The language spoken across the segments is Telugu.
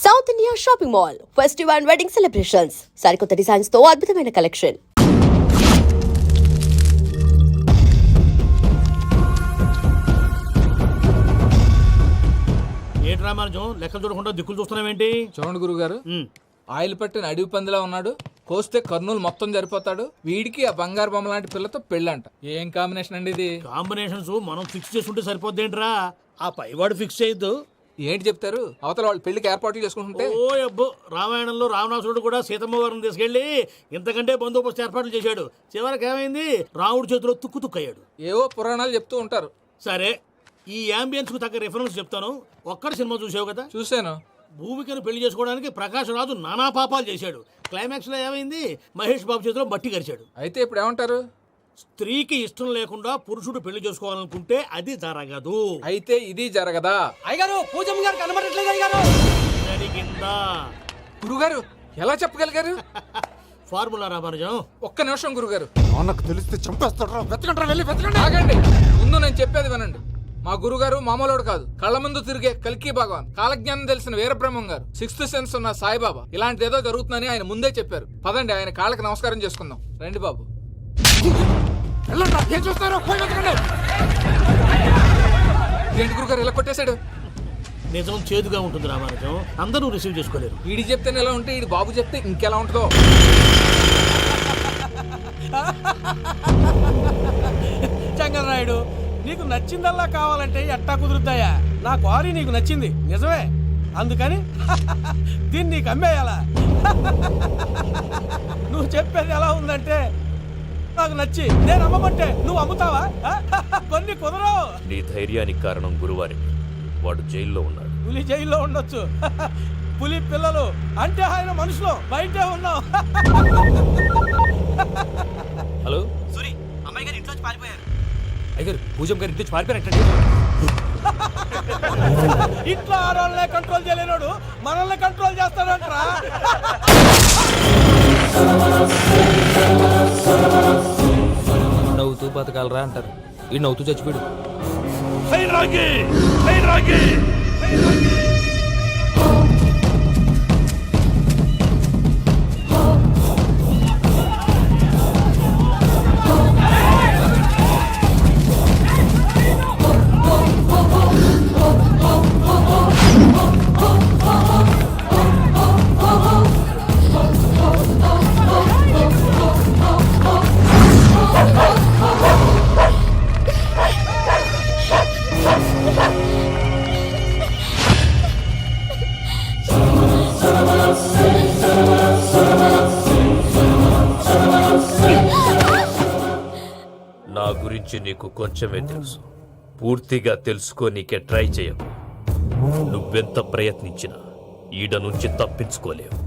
South India shopping mall festival and wedding celebrations సరికొత్త డిజైన్స్ తో అద్భుతమైన కలెక్షన్. ఏంటి రామానుజం లెక్కలు చూడకుండా దిక్కులు చూస్తున్నావేంటి? చూడండి గురుగారు, ఆయిల్ పట్టిన అడవి పందిలా ఉన్నాడు. కోస్తే కర్నూలు మొత్తం జరిపోతాడు. వీడికి ఆ బంగారు బొమ్మ లాంటి పిల్లతో పెళ్ళంట. ఏం కాంబినేషన్ అండి ఇది? కాంబినేషన్స్ మనం ఫిక్స్ చేసుకుంటే సరిపోద్దేంట్రా? ఆ పైవాడు ఫిక్స్ చేయొద్దు. ఏంటి చెప్తారు? అవతల వాళ్ళు పెళ్లికి ఏర్పాట్లు చేసుకుంటుంటే ఓ అబ్బో, రామాయణంలో రావణాసురుడు కూడా సీతమ్మ వారిని తీసుకెళ్లి ఇంతకంటే బందోబస్తు ఏర్పాట్లు చేశాడు. చివరికి ఏమైంది? రాముడి చేతిలో తుక్కు తుక్కయ్యాడు. ఏవో పురాణాలు చెప్తూ ఉంటారు. సరే, ఈ యాంబియన్స్ కు తగ్గ రిఫరెన్స్ చెప్తాను. ఒక్కడి సినిమా చూసావు కదా? చూశాను. భూమికను పెళ్లి చేసుకోవడానికి ప్రకాష్ రాజు నానా పాపాలు చేశాడు. క్లైమాక్స్ లో ఏమైంది? మహేష్ బాబు చేతిలో బట్టి గరిచాడు. అయితే ఇప్పుడు ఏమంటారు? స్త్రీకి ఇష్టం లేకుండా పురుషుడు పెళ్లి చేసుకోవాలనుకుంటే అది జరగదు. అయితే ఇది జరగదా? అయ్యగారు, పూజమ్మ గారు కనబడట్లేదు అయ్యగారు. జరిగిందా? గురుగారు ఎలా చెప్పగలిగారు? ఫార్ములా రామానుజం. ఒక్క నిమిషం గురుగారు. నాకు తెలిస్తే చంపేస్తాడు. వెతకండి, వెళ్ళి వెతకండి. ఆగండి, ముందు నేను చెప్పేది వినండి. మా గురుగారు మామూలుడు కాదు. కళ్ళ ముందు తిరిగే కల్కి భగవాన్, కాలజ్ఞానం తెలిసిన వీరబ్రహ్మం గారు, సిక్స్త్ సెన్స్ ఉన్న సాయిబాబా. ఇలాంటిది ఏదో జరుగుతుందని ఆయన ముందే చెప్పారు. పదండి, ఆయన కాళ్ళకి నమస్కారం చేసుకుందాం. రండి బాబు. వెళ్ళండి, ఏం చూస్తారో పోయి వెతకండి. ఏంటి గురుగారు ఇలా కొట్టేశాడు? నిజం చేదుగా ఉంటుంది రామానుజం, అందరూ రిసీవ్ చేసుకోలేరు. వీడి చెప్తేనే ఎలా ఉంటే ఈడి బాబు చెప్తే ఇంకెలా ఉంటుందో. చంగనాయుడు, నీకు నచ్చిందల్లా కావాలంటే ఎట్టా కుదురుతాయా? నా క్వారీ నీకు నచ్చింది నిజమే, అందుకని దీన్ని నీకు అమ్మేయాలా? నువ్వు చెప్పేది ఎలా ఉందంటే నాకు నచ్చి నేను అమ్మమంటే నువ్వు అమ్ముతావా? కొన్ని కుదరవు. నీ ధైర్యానికి కారణం గురువారి. వాడు జైల్లో ఉన్నాడు. పులి జైల్లో ఉండొచ్చు, పులి పిల్లలు అంటే ఆయన మనుషులు బయటే ఉన్నావు. హలో సూరి, అమ్మాయి గారు ఇంట్లోంచి పారిపోయారు. అయ్యారు, పూజం గారి ఇంటి పారిపోయారంటే ఇంట్లో ఆడవాళ్ళనే కంట్రోల్ చేయలేనోడు మనల్ని కంట్రోల్ చేస్తాడంట్రా. నవ్వుతూ బతకాలరా అంటారు. ఈ నవ్వుతూ చచ్చిపోయాడు. నా గురించి నీకు కొంచెమే తెలుసు. పూర్తిగా తెలుసుకోనీకే ట్రై చేయకు. నువ్వెంత ప్రయత్నించినా ఈడ నుంచి తప్పించుకోలేవు.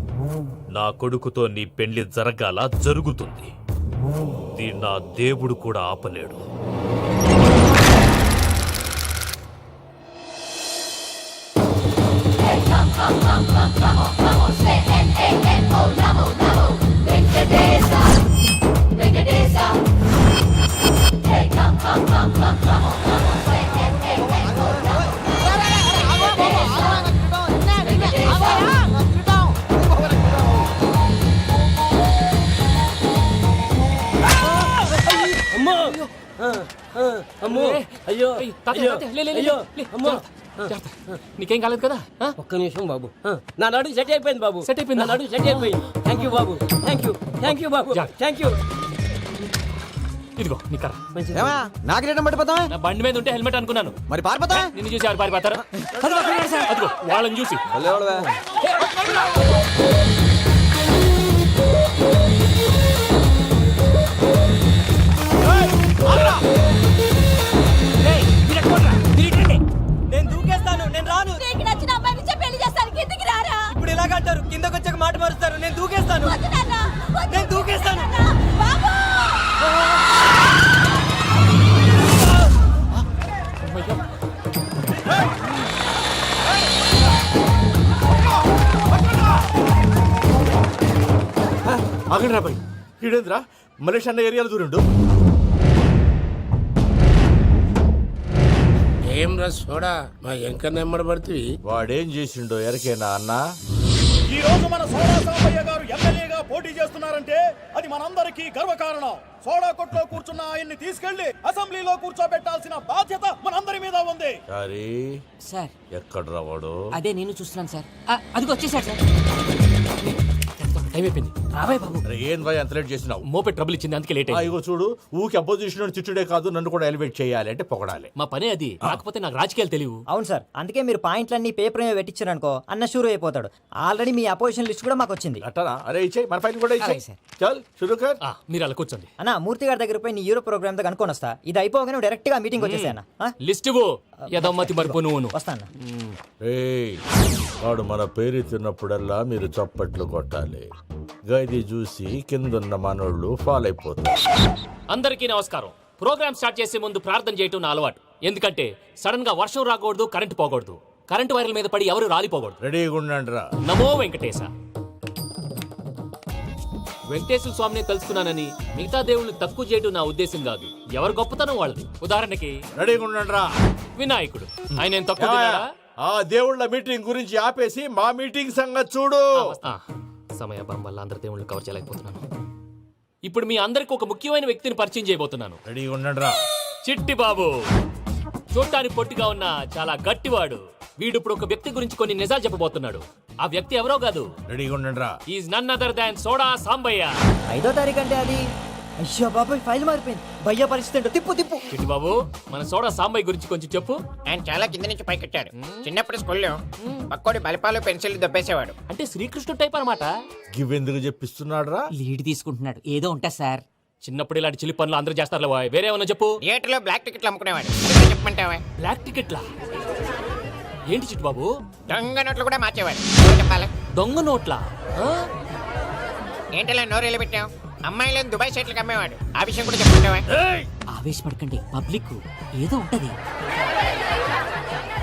నా కొడుకుతో నీ పెళ్లి జరగాల జరుగుతుంది. దీన్ని నా దేవుడు కూడా ఆపలేడు. అమ్మో, అయ్యో, నీకేం కాలేదు కదా? ఒక్క నిమిషం బాబు. నా నడు సెట్ అయిపోయింది బాబు. సెట్ అయిపోయింది, నా నడు సెట్ అయిపోయింది. Thank you Babu, thank you, thank you Babu, thank you. ఇదిగో నీ కర్ర. నాకు రేటం పట్టిపోతావా? నా బండి మీద ఉంటే హెల్మెట్ అనుకున్నాను. మరి పారిపోతా. నిన్ను చూసి ఎవరు పారిపోతారా? అదిగో వాళ్ళని చూసి. నేను దూకేస్తాను, నేను రాను. నీకు నచ్చిన అమ్మాయిని ఇచ్చి పెళ్లి చేస్తాను, కిందికి రారా. ఇప్పుడు ఇలాగంటారు, కిందకు వచ్చాక మాట మారుస్తారు. నేను దూకేస్తాను, వద్దు నాన్న, వద్దు. నేను దూకేస్తాను. బాబు! ఆగండి రాబాయ్, ఈడేంద్రా మలేషియా అన్న ఏరియాలో దూరండు. ఏం రస్ సోడా మా ఎంకర్ నెమ్మడి పడుతుంది. వాడేం చేసిండో ఎరకేనా అన్నా? ఈ రోజు మన సోడా సాంబయ్య గారు ఎమ్మెల్యేగా పోటీ చేస్తున్నారంటే అది మనందరికీ గర్వకారణం. సోడా కొట్లో కూర్చున్న ఆయన్ని తీసుకెళ్లి అసెంబ్లీలో కూర్చోబెట్టాల్సిన బాధ్యత మనందరి మీద ఉంది. సారీ సార్ ఎక్కడ రావాడు? అదే నేను చూస్తున్నాను సార్. అదిగో వచ్చేసాడు సార్. టైం అయిపోయింది రాబాయ్ బాబు. అరే ఏం భయ అంత లేట్ చేసినావు? మోపే ట్రబుల్ ఇచ్చింది అందుకే లేట్ అయింది. ఇగో చూడు, ఊకి అపోజిషన్ తిట్టుడే కాదు, నన్ను కూడా ఎలివేట్ చేయాలి అంటే పొగడాలి. మా పనే అది. కాకపోతే నాకు రాజకీయాలు తెలియవు. అవును సార్, అందుకే మీరు పాయింట్లన్నీ పేపర్ మీద పెట్టించారనుకో అన్న షూర్ అయిపోతాడు. ఆల్రెడీ మీ అపోజిషన్ లిస్ట్ కూడా మాకు వచ్చింది. అట్టనా? అరే ఇచ్చేయి, మన ఫైల్ కూడా ఇచ్చేయి. అలాగే సార్. చల్ షురూ కర్. మీరు అలా కూర్చోండి. అన్న మూర్తి గారి దగ్గర పోయి నీ యూరో ప్రోగ్రామ్ దగ్గర అనుకోని వస్తా. ఇది అయిపోగానే డైరెక్ట్ గా మీటింగ్ వచ్చేసాను. లిస్ట్ ఇవ్వు. యదమ్మతి మరిపో నువ్వు. వస్తాను. ఏయ్, వాడు మన పేరు తిన్నప్పుడల్లా మీరు చప్పట్లు కొట్టాలి. గది చూసి కిందున్న మనోళ్ళు ఫాల్ అయిపోతారు. అందరికీ నమస్కారం. ప్రోగ్రామ్ స్టార్ట్ చేసే ముందు ప్రార్థన చేయటం నా అలవాటు. ఎందుకంటే సడన్ గా వర్షం రాకూడదు, కరెంట్ పోకూడదు, కరెంట్ వైర్ల మీద పడి ఎవరు రాలిపోకూడదు. రెడీగా ఉండండి రా. నమో వెంకటేశ. వెంకటేశ్వర స్వామిని తెలుసుకున్నానని మిగతా దేవుళ్ళని తక్కువ చేయడం నా ఉద్దేశం కాదు. ఎవరు గొప్పతనం వాళ్ళది. ఉదాహరణకి రెడీగా ఉండండి రా. వినాయకుడు. ఆయన ఏం తక్కువ తిన్నాడా? ఆ దేవుళ్ళ మీటింగ్ గురించి ఆపేసి మా మీటింగ్ సంగతి చూడు. సమయాభావం వల్ల అందరి దేవుళ్ళు కవర్ చేయలేకపోతున్నాను. ఇప్పుడు మీ అందరికి ఒక ముఖ్యమైన వ్యక్తిని పరిచయం చేయబోతున్నాను. రెడీగా ఉండండి రా. చిట్టి బాబు. చూడటానికి పొట్టిగా ఉన్న చాలా గట్టివాడు. వీడు ఇప్పుడు ఒక వ్యక్తి గురించి కొన్ని నిజాలు చెప్పబోతున్నాడు. ఆ వ్యక్తి ఎవరో కాదు, రెడీగా ఉండండి రా. Is none other than soda Sambayya. 5వ తారీఖు అంటే అది. అయ్యో బాబాయ్, ఫైల్ మారిపోయింది. భయ్య పరిస్థితి ఏంటో తిప్పు తిప్పు. చిట్టి బాబు, మన సోడా సాంబయ్య గురించి కొంచెం చెప్పు. ఆయన చాలా కింద నుంచి పైకెట్టాడు. చిన్నప్పుడు స్కూల్లో పక్కోడి బలిపాలు పెన్సిల్ దొబ్బేసేవాడు. అంటే శ్రీకృష్ణుడు టైప్ అనమాట. గివెందుకు చెప్పిస్తున్నాడు రా? లీడ్ తీసుకుంటున్నాడు. ఏదో ఉంటా సార్. చిన్నప్పుడు ఇలాంటి చిలి పనులు అందరూ చేస్తారు. వేరే ఏమన్నా చెప్పు. థియేటర్లో బ్లాక్ టికెట్లు అమ్ముకునేవాడు. చెప్పమంటావా? బ్లాక్ టికెట్లా? ఏంటి చిట్టు బాబు? దొంగ నోట్లు కూడా మార్చేవాడు. చెప్పాలి. దొంగ నోట్లా? ఏంటలా నోరేళ్ళు పెట్టావు? అమ్మాయిలను దుబాయ్ షర్ట్లకు అమ్మేవాడు. ఆ విషయం కూడా చెప్పమంటావా? ఆవేశపడకండి, పబ్లిక్ ఏదో ఉంటది.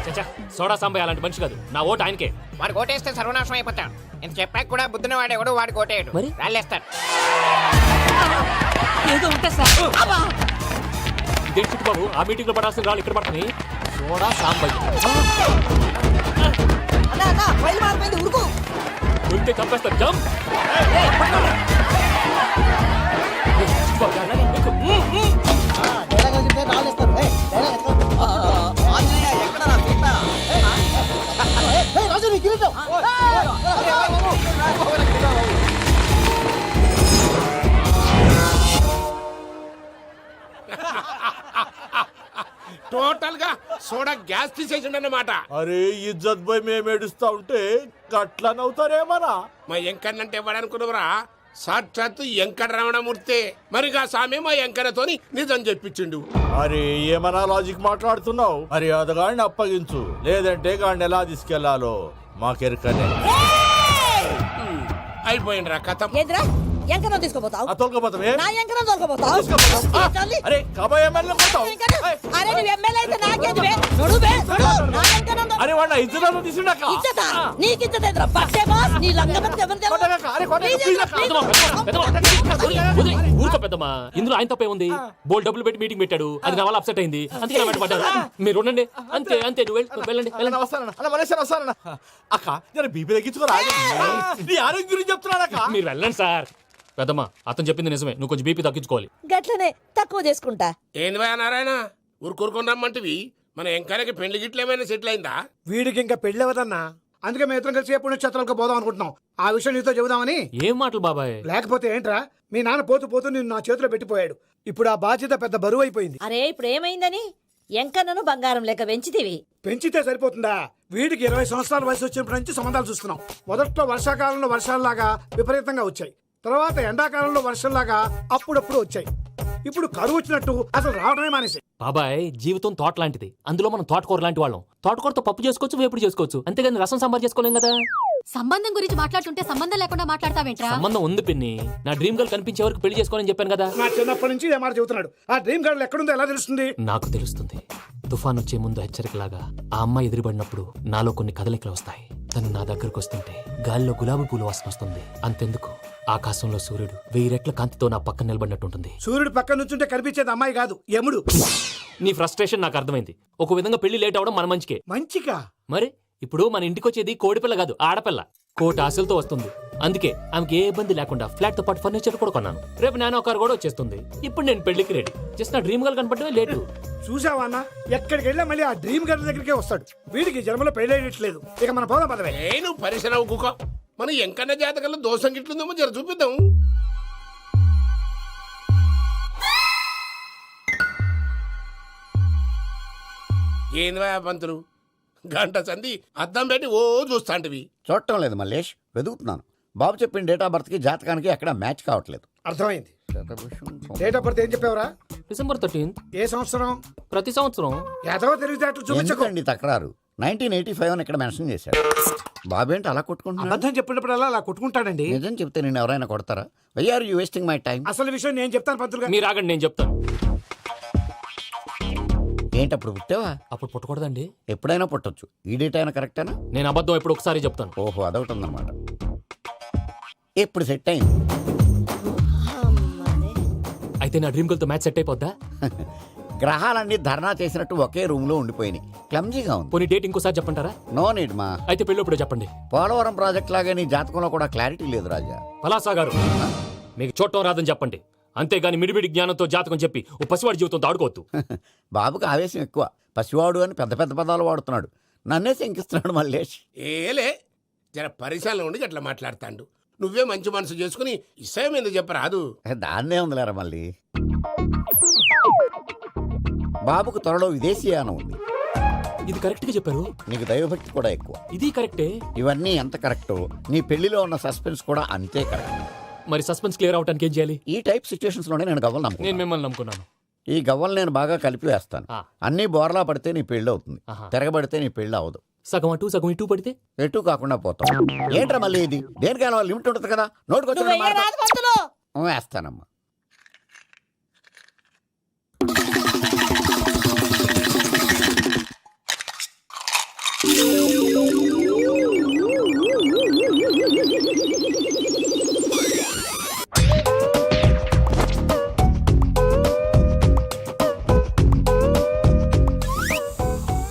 చచ్చా, సోడా సాంబయ్య అలాంటి మనిషి కాదు. నా ఓటు ఆయనకే. వాడు ఓటేస్తే సర్వనాశనం అయిపోతాడు. నేను చెప్పాక కూడా బుద్ధిన వాడేవాడు వాడు ఓటేయడు. మరి? రాళ్ళేస్తాడు. ఏదో ఉంటా సార్. ఇదేంటి చిట్టు బాబు, ఆ మీటింగ్ లో పడాల్సిన రాళ్ళు ఇక్కడ పడుతున్నాయి. సోడా సాంబయ్య ఫైల్ మారిపోయింది. ఉరుకు. ఉంటే చంపేస్తారు. జంప్. టోటల్ గా సోడా గ్యాస్ తీసేసిండు అన్నమాట. అరే ఇజ్జత్ పోయి మేము ఏడుస్తా ఉంటే గట్లా నవ్వుతారేమరా? మా ఎంకన్నంటే ఎవడనుకున్నావురా? సాక్షాత్తు ఎంకట రమణమూర్తి. మరిగా సామె మా ఎంకన్నతోని నిజం చెప్పించిండు. అరే ఏమన్నా లాజిక్ మాట్లాడుతున్నావు? అరే అదగాడిని అప్పగించు, లేదంటే గాడిని ఎలా తీసుకెళ్లాలో మాకెరకనే. అయిపోయిండ్రా కథ. ఎంకరం తీసుకోపోతావు? తొలకపోతావే? నా ఎంకరం తోలుకోపోతావు? అరే కబాయ్ ఎమ్మెల్యే కొడతావు? అరే నువ్వు ఎమ్మెల్యే అయితే నాకేది బే? నడు బే, నడు. నా ఎంకరం అరే వాడిన ఇజ్జత్ తీసుండక. ఇచ్చతా? నీకు ఇచ్చతేంద్రా? పట్టే బాస్ నీ లంగమతి ఎవరు తెలుసు? ఊరుకో పెద్దమ్మా. ఇందులో ఆయన తప్పే ఉంది. బోల్ డబ్బులు పెట్టి మీటింగ్ పెట్టాడు. అది నా వల్ల అప్సెట్ అయింది. అందుకే నా వెంట పడ్డారు. మీరు ఉండండి. అంతే అంతే. నువ్వు వెళ్ళండి. అక్క నేను బీపీ తగ్గించుకోరా? నీ ఆరోగ్యం గురించి చెప్తున్నానక్క. మీరు వెళ్ళండి సార్. పెద్దమ్మా, అతను చెప్పింది నిజమే. నువ్వు కొంచెం బీపీ తగ్గించుకోవాలి. గట్లనే తక్కువ చేసుకుంటా. ఏంది భయ నారాయణ, ఊరుకూరుకొని రమ్మంటివి? మన ఎంకన్నకి పెళ్లి గిట్ల ఏమైనా సెటిల్ అయిందా? వీడికి ఇంకా పెళ్లి అవ్వదన్నా. అందుకే మేము ఇద్దరం కలిసి పుణ్యక్షేత్రాలకు పోదాం అనుకుంటున్నాం. ఆ విషయం నీతో చెబుదామని. ఏం మాటలు బాబాయ్? లేకపోతే ఏంట్రా, మీ నాన్న పోతూ పోతూ నిన్ను నా చేతిలో పెట్టిపోయాడు. ఇప్పుడు ఆ బాధ్యత పెద్ద బరువు అయిపోయింది. అరే ఇప్పుడు ఏమైందని? ఎంకన్నను బంగారం లెక్క పెంచితివి. పెంచితే సరిపోతుందా? వీడికి 20 సంవత్సరాల వయసు వచ్చినప్పటి నుంచి సంబంధాలు చూస్తున్నాం. మొదట్లో వర్షాకాలంలో వర్షాలలాగా విపరీతంగా వచ్చాయి. తర్వాత ఎండాకాలంలో వర్షంలాగా అప్పుడప్పుడు వచ్చాయి. ఇప్పుడు కరువు వచ్చినట్టు అసలు రావడమే మానేసి. బాబాయ్, జీవితం తోట లాంటిది. అందులో మనం తోటకూర లాంటి వాళ్ళం. తోటకూరతో పప్పు చేసుకోవచ్చు, వేపుడు చేసుకోవచ్చు. అంతేగాని రసం సాంబార్ చేసుకోలేం కదా. సంబంధం గురించి మాట్లాడుతుంటే సంబంధం లేకుండా మాట్లాడతావేంట్రా? సంబంధం ఉంది పిన్ని. నా డ్రీమ్ గర్ల్ కనిపించే వరకు పెళ్లి చేసుకోవాలని చెప్పాను కదా. నా చిన్నప్పటి నుంచి ఏ మాట చెబుతున్నాడు. ఆ డ్రీమ్ గర్ల్ ఎక్కడుందో ఎలా తెలుస్తుంది? నాకు తెలుస్తుంది. తుఫాన్ వచ్చే ముందు హెచ్చరికలాగా ఆ అమ్మాయి ఎదురుపడినప్పుడు నాలో కొన్ని కదలికలు వస్తాయి. తను నా దగ్గరకు వస్తుంటే గాలిలో గులాబీ పూలు వాసన వస్తుంది. అంతెందుకు, ఆకాశంలో సూర్యుడు 1000 రెట్ల కాంతితో నా పక్కన నిలబడినట్టుంటుంది. సూర్యుడు పక్కన నుంచుంటే కనిపించేది అమ్మాయి కాదు, యముడు. నీ ఫ్రస్ట్రేషన్ నాకు అర్థమైంది. ఒక విధంగా పెళ్లి లేట్ అవడం మన మంచికే. మంచిగా మరి ఇప్పుడు మన ఇంటికి వచ్చేది కోడిపిల్ల కాదు, ఆడపిల్ల. కోటి ఆశలతో వస్తుంది. అందుకే ఆమెకి ఏ ఇబ్బంది లేకుండా ఫ్లాట్ తో పాటు ఫర్నిచర్ కూడా కొన్నాను. రేపు నానో కారు కూడా వచ్చేస్తుంది. ఇప్పుడు నేను పెళ్లికి రెడీ. జస్ట్ నా డ్రీమ్ గర్ల్ కనపడమే లేటు. చూసావా అన్న, ఎక్కడికి వెళ్ళా మళ్ళీ ఆ డ్రీమ్ గర్ల్ దగ్గరికే వస్తాడు. వీడికి జన్మలో పెళ్ళేయట్లేదు. ఇక మన పోదాం పదవే. నేను పరిశ్రమ కుక మన ఎంకన్న జాతకంలో దోషం గిట్లుందేమో జర చూపిద్దాం. ఏంది పంతులు గంట సంధి అద్దం పెట్టి ఓ చూస్తాంటివి. చూడటం లేదు మల్లేష్, వెతుకుతున్నాను. బాబు చెప్పిన డేట్ ఆఫ్ బర్త్కి జాతకానికి ఎక్కడ మ్యాచ్ కావట్లేదు. అర్థమైంది. డేట్ ఆఫ్ బర్త్ ఏం చెప్పావురా? December 13th. ఏ సంవత్సరం? ప్రతి సంవత్సరం. ఎదవ తెలివితేటలు చూపించకండి. ఎందుకండి తక్రారు? 1985 అని ఇక్కడ మెన్షన్ చేశాడు. బాబు ఏంటి అలా కొట్టుకుంటున్నాడు? అబద్ధం చెప్పినప్పుడల్లా అలా కొట్టుకుంటాడండి. నిజం చెప్తే నేను ఎవరైనా కొడతారా? Why are you wasting my time? అసలు విషయం నేను చెప్తాను పంతులు గారు. మీరు ఆగండి, నేను చెప్తాను. ఏంటి అప్పుడు పుట్టావా? అప్పుడు పుట్టకూడదండి. ఎప్పుడైనా పుట్టొచ్చు. ఈ డేట్ అయినా కరెక్టేనా? నేను అబద్ధం ఎప్పుడు ఒకసారి చెప్తాను. ఓహో, అదొకటి ఉందన్నమాట. ఇప్పుడు సెట్ అయింది. అయితే నా డ్రీమ్ గర్ల్ తో మ్యాచ్ సెట్ అయిపోద్దా? గ్రహాలన్నీ ధర్నా చేసినట్టు ఒకే రూమ్ లో ఉండిపోయినాయి. క్లమ్జీగా ఉంది. పోనీ డేట్ ఇంకోసారి చెప్పంటారా? నో నీడ్ మా. అయితే పెళ్ళప్పుడు చెప్పండి. పోలవరం ప్రాజెక్ట్ లాగా నీ జాతకంలో కూడా క్లారిటీ లేదు రాజా. పలాసా గారు, మీకు చూడటం రాదని చెప్పండి. అంతేగాని మిడిమిడి జ్ఞానంతో జాతకం చెప్పి ఓ పసివాడి జీవితంతో ఆడుకోవద్దు. బాబుకి ఆవేశం ఎక్కువ. పసివాడు అని పెద్ద పెద్ద పదాలు వాడుతున్నాడు. నన్నే శంకిస్తున్నాడు మల్లేష్. ఏలే జర పరిశ్రమలో ఉండి అట్లా మాట్లాడతాండు. నువ్వే మంచి మనసు చేసుకుని ఇష్టం ఎందుకు చెప్పరాదు? దాన్నే ఉందిలేరా మళ్ళీ. బాబుకు త్వరలో విదేశీయానం ఉంది. ఇది కరెక్ట్ గా చెప్పారు. నీకు దైవభక్తి కూడా ఎక్కువ. ఇది కరెక్టే. ఇవన్నీ ఎంత కరెక్టో నీ పెళ్లిలో ఉన్న సస్పెన్స్ కూడా అంతే కరెక్ట్. మరి సస్పెన్స్ క్లియర్ అవడానికి ఏం చేయాలి? ఈ టైప్ సిచ్యువేషన్స్ లోనే నేను గవ్వలు నేను నమ్ముకున్నాను. మిమ్మల్ని నమ్ముకున్నాను. ఈ గవ్వలు నేను బాగా కలిపి వేస్తాను. అన్నీ బోర్లా పడితే నీ పెళ్లి అవుతుంది. తిరగబడితే నీ పెళ్లి అవదు. సగం అటు సగం ఇటు పడితే ఎటు కాకుండా పోతాం. ఏంట్రా మళ్ళీ ఇది? దేనికైనా లిమిట్ ఉంటుంది కదా. నోటుకొచ్చి రాదు పంతులు. వేస్తానమ్మా.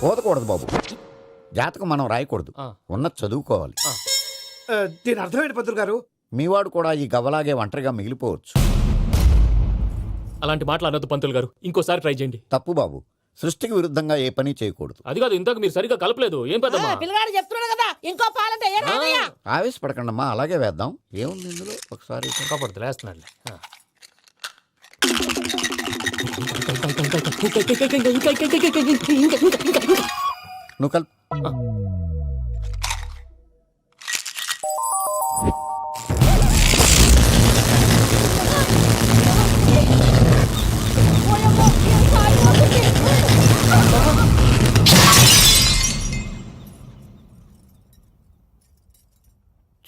పోదకూడదు బాబు. జాతకం మనం రాయకూడదు. ఉన్నది చదువుకోవాలి. దీని అర్థమైంది పంతులు గారు. మీవాడు కూడా ఈ గవ్వలాగే ఒంటరిగా మిగిలిపోవచ్చు. అలాంటి మాటలు అనొద్దు పంతులు గారు. ఇంకోసారి ట్రై చేయండి. తప్పు బాబు. సృష్టికి విరుద్ధంగా ఏ పని చేయకూడదు. అది కాదు, ఇంతకు మీరు సరిగ్గా కలపలేదు. ఏం పెద్దమ్మా? పిల్లగాడు చెప్తున్నాడు కదా, ఇంకో పాలంటే ఆవేశపడకండమ్మా, అలాగే వేద్దాం. ఏముంది ఇందులో? ఒకసారి కాపాడుతు వేస్తున్నాడు. నువ్వు కల్.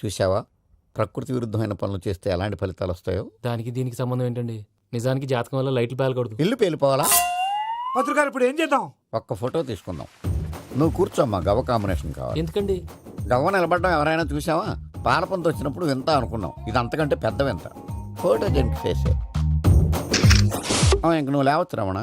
చూసావా, ప్రకృతి విరుద్ధమైన పనులు చేస్తే ఎలాంటి ఫలితాలు వస్తాయో. దానికి దీనికి సంబంధం ఏంటండి? నిజానికి జాతకం వల్ల లైట్లు పేలకూడదు. ఇల్లు పేలిపోవాలా? పంతులు గారు ఇప్పుడు ఏం చేద్దాం? ఒక్క ఫోటో తీసుకుందాం. నువ్వు కూర్చోమ్మా. గవ్వ కాంబినేషన్ కావాలి. ఎందుకండి? గవ్వ నిలబడడం ఎవరైనా చూసావా? పాలపంత వచ్చినప్పుడు వింత అనుకున్నాం. ఇది అంతకంటే పెద్ద వింత. ఫోటో జెంట్ చేసే. ఇంక నువ్వు లేవచ్చు రమణ.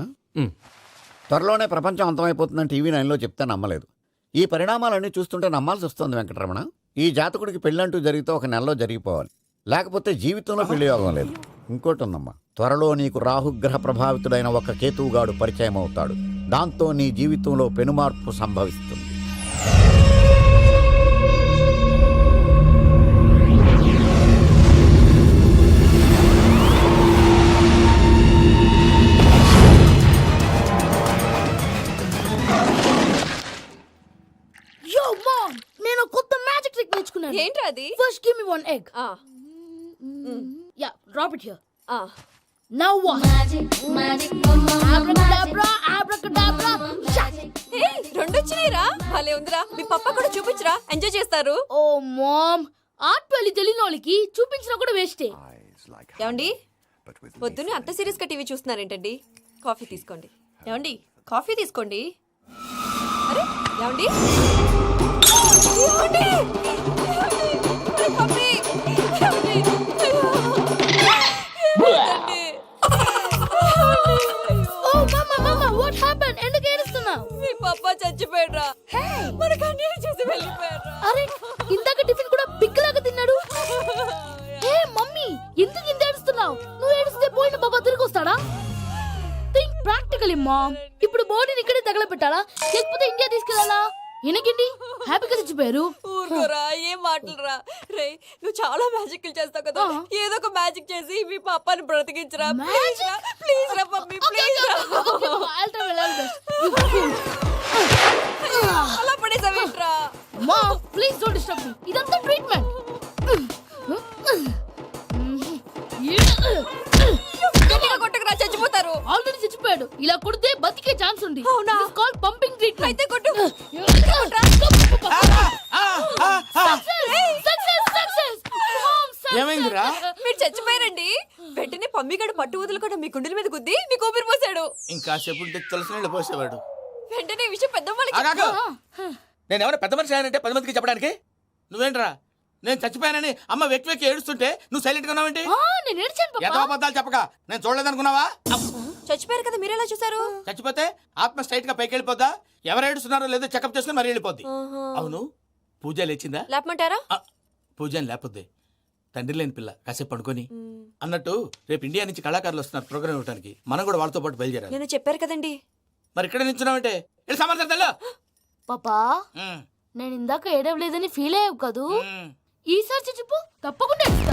త్వరలోనే ప్రపంచం అంతమైపోతుందని టీవీ 9లో చెప్తే నమ్మలేదు. ఈ పరిణామాలన్నీ చూస్తుంటే నమ్మాల్సి వస్తుంది వెంకటరమణ. ఈ జాతకుడికి పెళ్ళంటూ జరిగితే ఒక నెలలో జరిగిపోవాలి. లేకపోతే జీవితంలో పెళ్లి యోగం లేదు. ఇంకోటి ఉందమ్మా, త్వరలో నీకు రాహుగ్రహ ప్రభావితుడైన ఒక కేతువుగాడు పరిచయం అవుతాడు. దాంతో నీ జీవితంలో పెనుమార్పు సంభవిస్తుంది. యో మామ్, నేను కొత్త మ్యాజిక్ ట్రిక్ నేర్చుకున్నాను. ఏంట్రా అది? First give me one egg. Yeah, drop it here. Now what? Abracadabra, abracadabra. Hey, రెండు వచ్చినాయిరా. భలే ఉందిరా. మీ పప్ప కూడా చూపించరా, ఎంజాయ్ చేస్తారు. ఓ మామ్, ఆర్ట్ పెళ్లి తెలియని వాళ్ళకి చూపించినా కూడా వేస్టే. ఏమండి, పొద్దున్నే అంత సీరియస్ గా టీవీ చూస్తున్నారేంటండి? కాఫీ తీసుకోండి. ఏమండి, కాఫీ తీసుకోండి. అరే ఏమండి, ఏమండి? అరే పప్పీ, ఏమండి? Oh, mama, what happened? ఆగలి మామ్. ఇప్పుడు బాడీని ఇక్కడే తగలబెట్టాలా లేకపోతే ఇండియా తీసుకెళ్ళాలా? ఎనకండి హ్యాపీగా చచ్చిపోయారు. ఊరుకోరా, ఏం మాటలురా. రే, నువ్వు చాలా మ్యాజిక్లు చేస్తావు కదా, ఏదో ఒక మ్యాజిక్ చేసి మీ పాపాని బ్రతికించరా. ప్లీజ్ రా మమ్మీ, ప్లీజ్ రా. అలా పడేసావేంట్రా? మా ప్లీజ్ డోంట్ డిస్టర్బ్ మీ. ఇదంతా ట్రీట్మెంట్. గట్టిగా కొట్టకురా, చచ్చిపోతారు. ఆల్రెడీ చచ్చిపోయాడు. ఇలా కొడితే బతికే ఛాన్స్ ఉంది. అవునా? Call pumping treatment. అయితే కొట్టు. ఏమైందిరా? మీరు చచ్చిపోయారండి. వెంటనే పమ్మిగాడు పట్టు వదులుకుండా మీ గుండెల మీద గుద్ది మీకు ఊపిరి పోసాడు. ఇంకా సేపు తులసి నీళ్ళు పోసేవాడు. వెంటనే ఈ విషయం పెద్ద నేను ఎవరైనా పెద్ద మనిషి అంటే 10 మందికి చెప్పడానికి. నువ్వేంట్రా నేను చచ్చిపోయానని అమ్మ వెక్కి వెక్కి ఏడుస్తుంటే నువ్వు సైలెంట్ గా ఉన్నావేంటి? నేను ఏడ్చాను ఎంతో అబద్ధాలు చెప్పక నేను చూడలేదనుకున్నావా? చచ్చిపోయారు కదా, మీరెలా చూసారు? చచ్చిపోతే ఆత్మ స్ట్రైట్ గా పైకి వెళ్ళిపోద్దా? ఎవరు ఏడుస్తున్నారో లేదో చెకప్ చేసుకుని మరీ వెళ్ళిపోద్ది. అవును, పూజ లేచిందా? లేపమంటారా? పూజ లేకపోద్ది. తండ్రి లేని పిల్ల కాసేపు పడుకొని. అన్నట్టు రేపు ఇండియా నుంచి కళాకారులు వస్తున్నారు ప్రోగ్రామ్ ఇవ్వడానికి. మనం కూడా వాళ్ళతో పాటు బయలుదేరాలి. నేను చెప్పారు కదండి. మరి ఇక్కడ నిల్చున్నావంటే సమర్థతలో పాపా, నేను ఇందాక ఏడవలేదని ఫీల్ అయ్యావు కదూ. ఈసారి చచ్చిపో, తప్పకుండా ఇస్తా.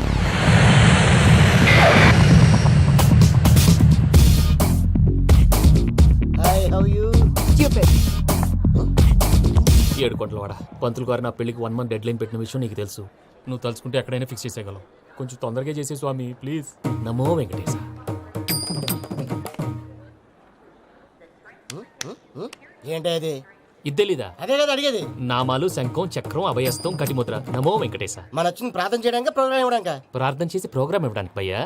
7 కోట్ల వాడ పంతులు గారు నా పెళ్లికి 1 మంత్ డెడ్ లైన్ పెట్టిన విషయం నీకు తెలుసు. నువ్వు తలుచుకుంటే ఎక్కడైనా ఫిక్స్ చేసేయగలవు. కొంచెం తొందరగా చేసే స్వామి ప్లీజ్. నమో వెంకటేశ. ఏంటది? ఇద్దెలీదా? అదే కదా అడిగేది. నామాలు, శంఖం, చక్రం, అభయస్తం, కటిముద్ర. నమో వెంకటేశ. మన వచ్చింది ప్రార్థన చేయడానికి, ప్రోగ్రామ్ ఇవ్వడానికి. ప్రార్థన చేసి ప్రోగ్రామ్ ఇవ్వడానికి భయ్యా.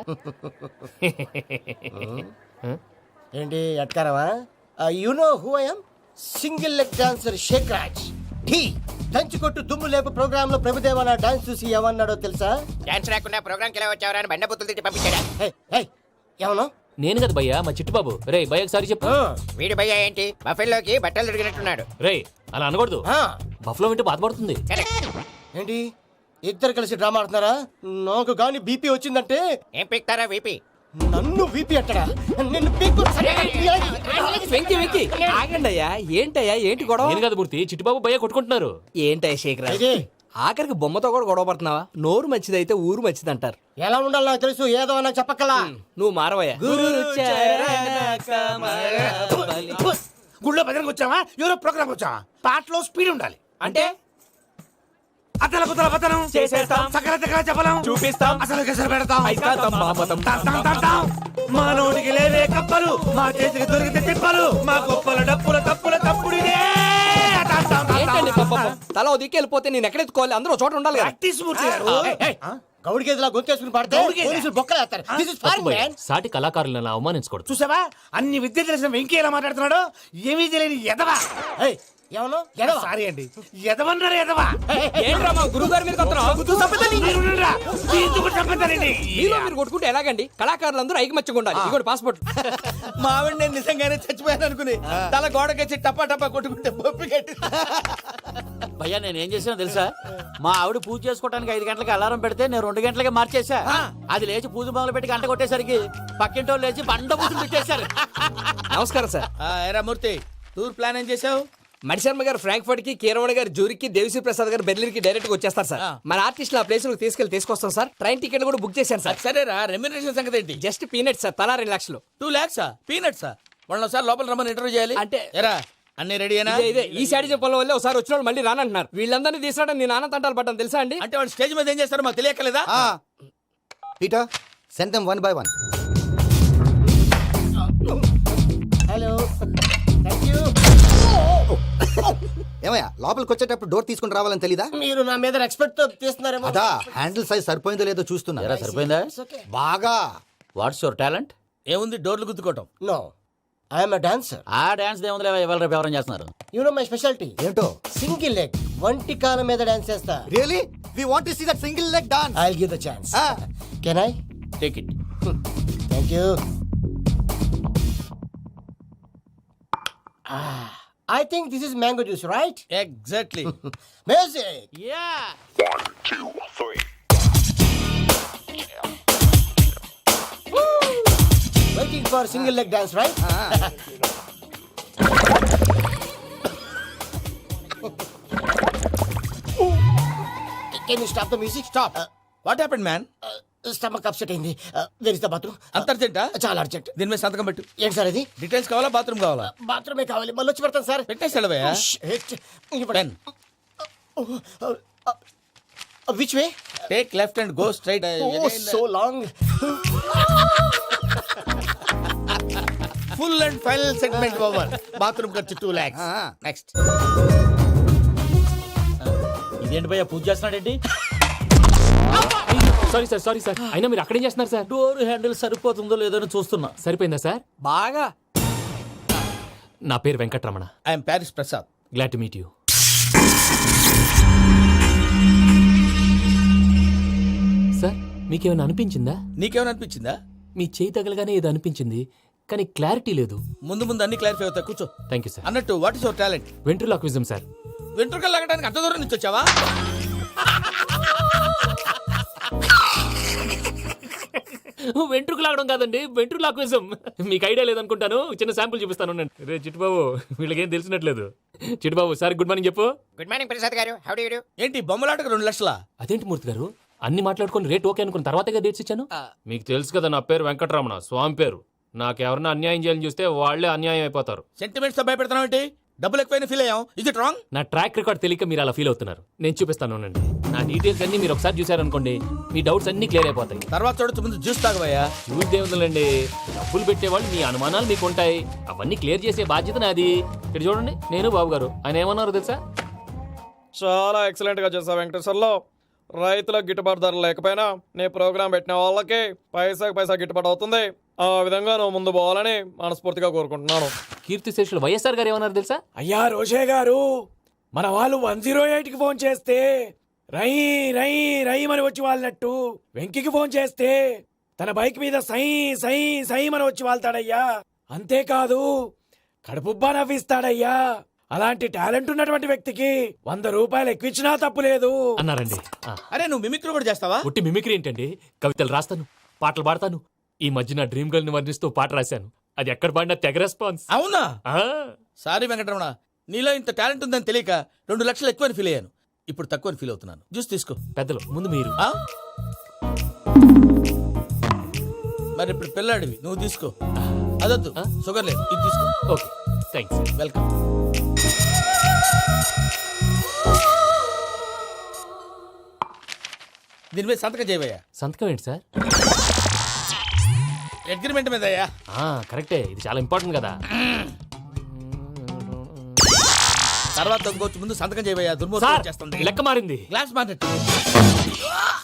ఏంటి ఎట్కారవా? You know who I am? Single leg dancer Shaik Raj. టీ దంచి కొట్టు దుమ్ము లేపు ప్రోగ్రామ్ లో ప్రభుదేవ నా డాన్స్ చూసి ఏమన్నాడో తెలుసా? డాన్స్ రాకుండా ప్రోగ్రామ్ కి ఎలా వచ్చావరా అని బండ బుద్ధులు తిట్టి పంపించాడా? ఏమన్నా? నేను కదా భయ్యా, మా చిట్టుబాబు. రే భయ్య ఒకసారి చెప్పు. వీడి భయ్య ఏంటి బఫెల్లోకి బట్టలు తిరిగినట్టున్నాడు. రే అలా అనకూడదు, బఫ్లో వింటే బాధపడుతుంది. ఏంటి ఇద్దరు కలిసి డ్రామా ఆడుతున్నారా? నాకు గాని బీపీ వచ్చిందంటే ఏం పీక్తారా వీపీ? నన్ను వీపీ అట్టడా? నిన్ను వెంకి వెంకి ఆగండి అయ్యా. ఏంటయ్యా, ఏంటి గొడవ? నేను కదా మూర్తి, చిట్టుబాబు భయ్య కొట్టుకుంటున్నారు. ఏంటయ్యా శేఖర్, ఆఖరికి బొమ్మతో కూడా గొడవ పడుతున్నావా? నోరు మంచిదైతే ఊరు మంచిది అంటారు. ఎలా ఉండాలి నాకు తెలుసు, ఏదో అన్నా చెప్పక్కలా. నువ్వు మారవయ్యా. గుళ్ళో భజనకు వచ్చావా? ఎవరో ప్రోగ్రామ్ వచ్చావా? పాటలో స్పీడ్ ఉండాలి. అంటే అతల కుతల పతనం చేసేస్తాం, సకల దగ్గర చెప్పలేం, చూపిస్తాం, అసలు గసలు పెడతాం. ఐకాంతం మామతం. మా నోటికి లేవే కప్పలు, మా చేతికి దొరికితే తిప్పలు, మా గొప్పల డప్పుల తప్పుల తప్పుడిదే. ఏంటండి పాపం? తల ఓ దిక్కు వెళ్ళిపోతే నేను ఎక్కడెత్తుకోవాలి? అందరూ ఒక చోట ఉండాలి కదా. ప్రాక్టీస్ మూర్తి గారు. గౌడికి ఎదులా గొంతేసుకుని పడితే పోలీసులు బొక్కలేస్తారు. This is fun, man. సాటి కళాకారులను అవమానించకూడదు. చూసావా అన్ని విద్య తెలిసిన వెంకీ ఎలా మాట్లాడుతున్నాడు? ఏమీ తెలియని ఎదవా. ఏమన్నా? సారీ అండి, ఎదవన్నారు ఎదవా. ఏంట్రా మా గురుగారి మీద మీలో మీరు కొట్టుకుంటే ఎలాగండి? కళాకారులందరూ ఐకమత్యంగా ఉండాలి. ఇదిగోటి పాస్పోర్ట్. మా ఆవిడ నేను నిజంగానే చచ్చిపోయాను అనుకుని తల గోడకొచ్చి టపా టపా కొట్టుకుంటే బొప్పి కట్టి. భయ్యా నేను ఏం చేసానో తెలుసా? మా ఆవిడ పూజ చేసుకోవడానికి 5 గంటలకి అలారం పెడితే నేను 2 గంటలకే మార్చేసా. అది లేచి పూజ మొదలు పెట్టి గంట కొట్టేసరికి పక్కింటి వాళ్ళు లేచి బండ పూజలు పెట్టేశారు. నమస్కారం సార్. ఏరా మూర్తి, టూర్ ప్లాన్ ఏం చేసావు? మణిశర్మ గారు ఫ్రాంక్ఫర్ట్ కి, కీరవాణి గారు జూరికి, దేవిశ్రీ ప్రసాద్ గారు బెర్లిన్ కి డైరెక్ట్ గా వచ్చేస్తారు సార్. మన ఆర్టిస్ట్ ఆ ప్లేస్ తీసుకొస్తాం సార్. ట్రైన్ టికెట్ కూడా బుక్ చేశాను సార్. సరేరా, రెమ్యూనరేషన్ సంగతి ఏంటి? జస్ట్ పీనట్స్ సార్, తలా 2 లక్షలు. 2 lakhs పీనట్సా? వాళ్ళని ఒకసారి లోపల రమ్మని ఇంటర్వ్యూ చేయాలి. అంటే ఎరా అన్ని రెడీ అయినా? ఇదే ఈ సైడ్ చెప్పడం వల్ల ఒకసారి వచ్చిన వాళ్ళు మళ్ళీ రానంటున్నారు. వీళ్ళందరినీ తీసుకురావడం నేను నాన్న తంటాలు పడ్డాను తెలుసా అండి? అంటే వాళ్ళు స్టేజ్ మీద ఏం చేస్తారో మాకు తెలియకలేదా? Peter send them 1 by 1. Hello, thank you. ఏమయ్యా లోపలికి వచ్చేటప్పుడు డోర్ తీసుకుని రావాలని తెలీదా? మీరు నా మీద ఎక్స్పెక్ట్ తో తీస్తున్నారేమో. అదా హ్యాండిల్ సైజ్ సరిపోయిందో లేదో చూస్తున్నా. సరిపోయిందా? బాగా. What's your talent? ఏముంది, డోర్లు గుద్దుకోవటం. No, I'm a dancer. ఆ డాన్స్ దేవుందిలే, ఇవాళ రేపు ఎవరైనా చేస్తున్నారు. యు నో మై స్పెషాలిటీ ఏంటో? సింగిల్ లెగ్, వంటి కాలం మీద డాన్స్ చేస్తా. Really we want to see that single leg dance. I will give the chance. Can I take it. Thank you. I think this is mango juice, right? Exactly. Music. Yeah. 1, 2, 3. Waiting for single leg dance, right? Can you stop the music? Stop. What happened man? Stomach upset అయింది. Where is the bathroom? అంత అర్జెంటా? చాలా అర్జెంట్. దీని మీద సంతకం పెట్టు. ఏంటి సార్ ఇది? డీటెయిల్స్ కావాలా బాత్రూమ్ కావాలా? బాత్రూమే కావాలి, మళ్ళీ వచ్చి పెడతాను సార్. పెట్టేసాడవయ్యా. Pen. Which way? Take left and go straight. Oh so long. Full and final segment over. Bathroom ఖర్చు 2 lakhs. నెక్స్ట్. ఇదేంటి భయ్యా పూజ చేస్తున్నాడేంటి? Sorry sir, sorry sir. అయినా మీరు అక్కడేం చేస్తున్నారు సార్? డోర్ హ్యాండిల్ సరిపోతుందో లేదో అని చూస్తున్నా. సరిపోయిందా సార్? బాగా. నా పేరు Venkataramana. I'm Paris Prasad. Glad to meet you. Sir మీకేమైనా అనిపించిందా? నీకేమైనా అనిపించిందా? మీ చేయి తగలగానే ఏదో అనిపించింది, కానీ క్లారిటీ లేదు. ముందు ముందు అన్ని క్లారిఫై అవుతాయి, కూర్చో. Thank you sir. అన్నట్టు what is your talent? Ventriloquism sir. వెంట్రుకలు లాగడానికి అంత దూరం నుంచి వచ్చావా? వెంట్రుకు లాగడం కాదండి, వెంట్రులాక్విజం. మీకు ఐడియా లేదనుకుంటాను, చిన్న శాంపుల్ చూపిస్తాను. రే చిట్టుబాబు, వీళ్ళకేం తెలిసినట్లేదు. చిట్టుబాబు సార్ గుడ్ మార్నింగ్ చెప్పు. Good morning Prasad garu, how do you do? ఏంటి బొమ్మలాటకు 2 లక్షలా? అదేంటి మూర్తి గారు, అన్ని మాట్లాడుకుని రేట్ ఓకే అనుకున్న తర్వాతగా డేట్స్ ఇచ్చాను. మీకు తెలుసు కదా నా పేరు వెంకటరమణ, స్వామి పేరు. నాకెవరన్నా అన్యాయం చేయాలని చూస్తే వాళ్లే అన్యాయం అయిపోతారు. సెంటిమెంట్స్ తో భయపెడతావు ఏంటి? డబ్బులు ఎక్కువైనా ఫీల్ అయ్యాం. ఇది రాంగ్. నా ట్రాక్ రికార్డ్ తెలియక మీరు అలా ఫీల్ అవుతున్నారు. నేను చూపిస్తాను అండి. నా డీటెయిల్స్ అన్ని మీరు ఒకసారి చూసారనుకోండి, మీ డౌట్స్ అన్ని క్లియర్ అయిపోతాయి. తర్వాత చూడొచ్చు, ముందు జ్యూస్ తాగవయ్యా. చూసి దేవుందండి, డబ్బులు పెట్టేవాళ్ళు మీ అనుమానాలు మీకు ఉంటాయి, అవన్నీ క్లియర్ చేసే బాధ్యత నాది. ఇక్కడ చూడండి, నేను బాబు గారు. ఆయన ఏమన్నారు తెలుసా? చాలా ఎక్సలెంట్ గా చేసావు వెంకటేశ్వర్లో. రైతులకు గిట్టుబాటు ధర లేకపోయినా నీ ప్రోగ్రాం పెట్టిన వాళ్ళకి పైసాకి పైసా గిట్టుబాటు అవుతుంది. ఆ విధంగా నువ్వు ముందు పోవాలని మనస్ఫూర్తిగా కోరుకుంటున్నాను. కీర్తి శేషులు వైఎస్ఆర్ గారు ఏమన్నారు తెలుసా? అయ్యా రోషే గారు, మన వాళ్ళు 108కి ఫోన్ చేస్తే రై రై రై అని వచ్చి వాళ్ళనట్టు, వెంకికి ఫోన్ చేస్తే తన బైక్ మీద సై సై సై అని వచ్చి వాళ్తాడయ్యా. అంతేకాదు కడుపుబ్బా నవ్విస్తాడయ్యా. అలాంటి టాలెంట్ ఉన్నటువంటి వ్యక్తికి 100 రూపాయలు ఎక్కువిచ్చినా తప్పు లేదు అన్నారండి. అరే నువ్వు మిమిక్రీ కూడా చేస్తావా? ఒట్టి మిమిక్రీ ఏంటండి, కవితలు రాస్తాను, పాటలు పాడతాను. ఈ మధ్య నా డ్రీమ్ గర్ల్ ని వర్ణిస్తూ పాట రాశాను, అది ఎక్కడ పాడినా తెగ రెస్పాన్స్. అవునా? సారీ వెంకటరమణ, నీలో ఇంత టాలెంట్ ఉందని తెలియక 2 లక్షలు ఎక్కువని ఫీల్ అయ్యాను. ఇప్పుడు తక్కువని ఫీల్ అవుతున్నాను. జ్యూస్ తీసుకో. పెద్దలు ముందు మీరు. మరి ఇప్పుడు పిల్లాడివి, నువ్వు తీసుకో. అదొద్దు, షుగర్ లేదు, ఇది తీసుకో. Okay thanks. వెల్కమ్. దీని మీద సంతకం చేయవయ్యా. సంతకం ఏంటి సార్? అగ్రిమెంట్ మీద అయ్యా. కరెక్టే, ఇది చాలా ఇంపార్టెంట్ కదా. తర్వాత ఇంకొచ్చి ముందు సంతకం చేయవయ్యా. దుర్మోహం చేస్తుంది. లెక్క మారింది. గ్లాస్ మారినట్టు.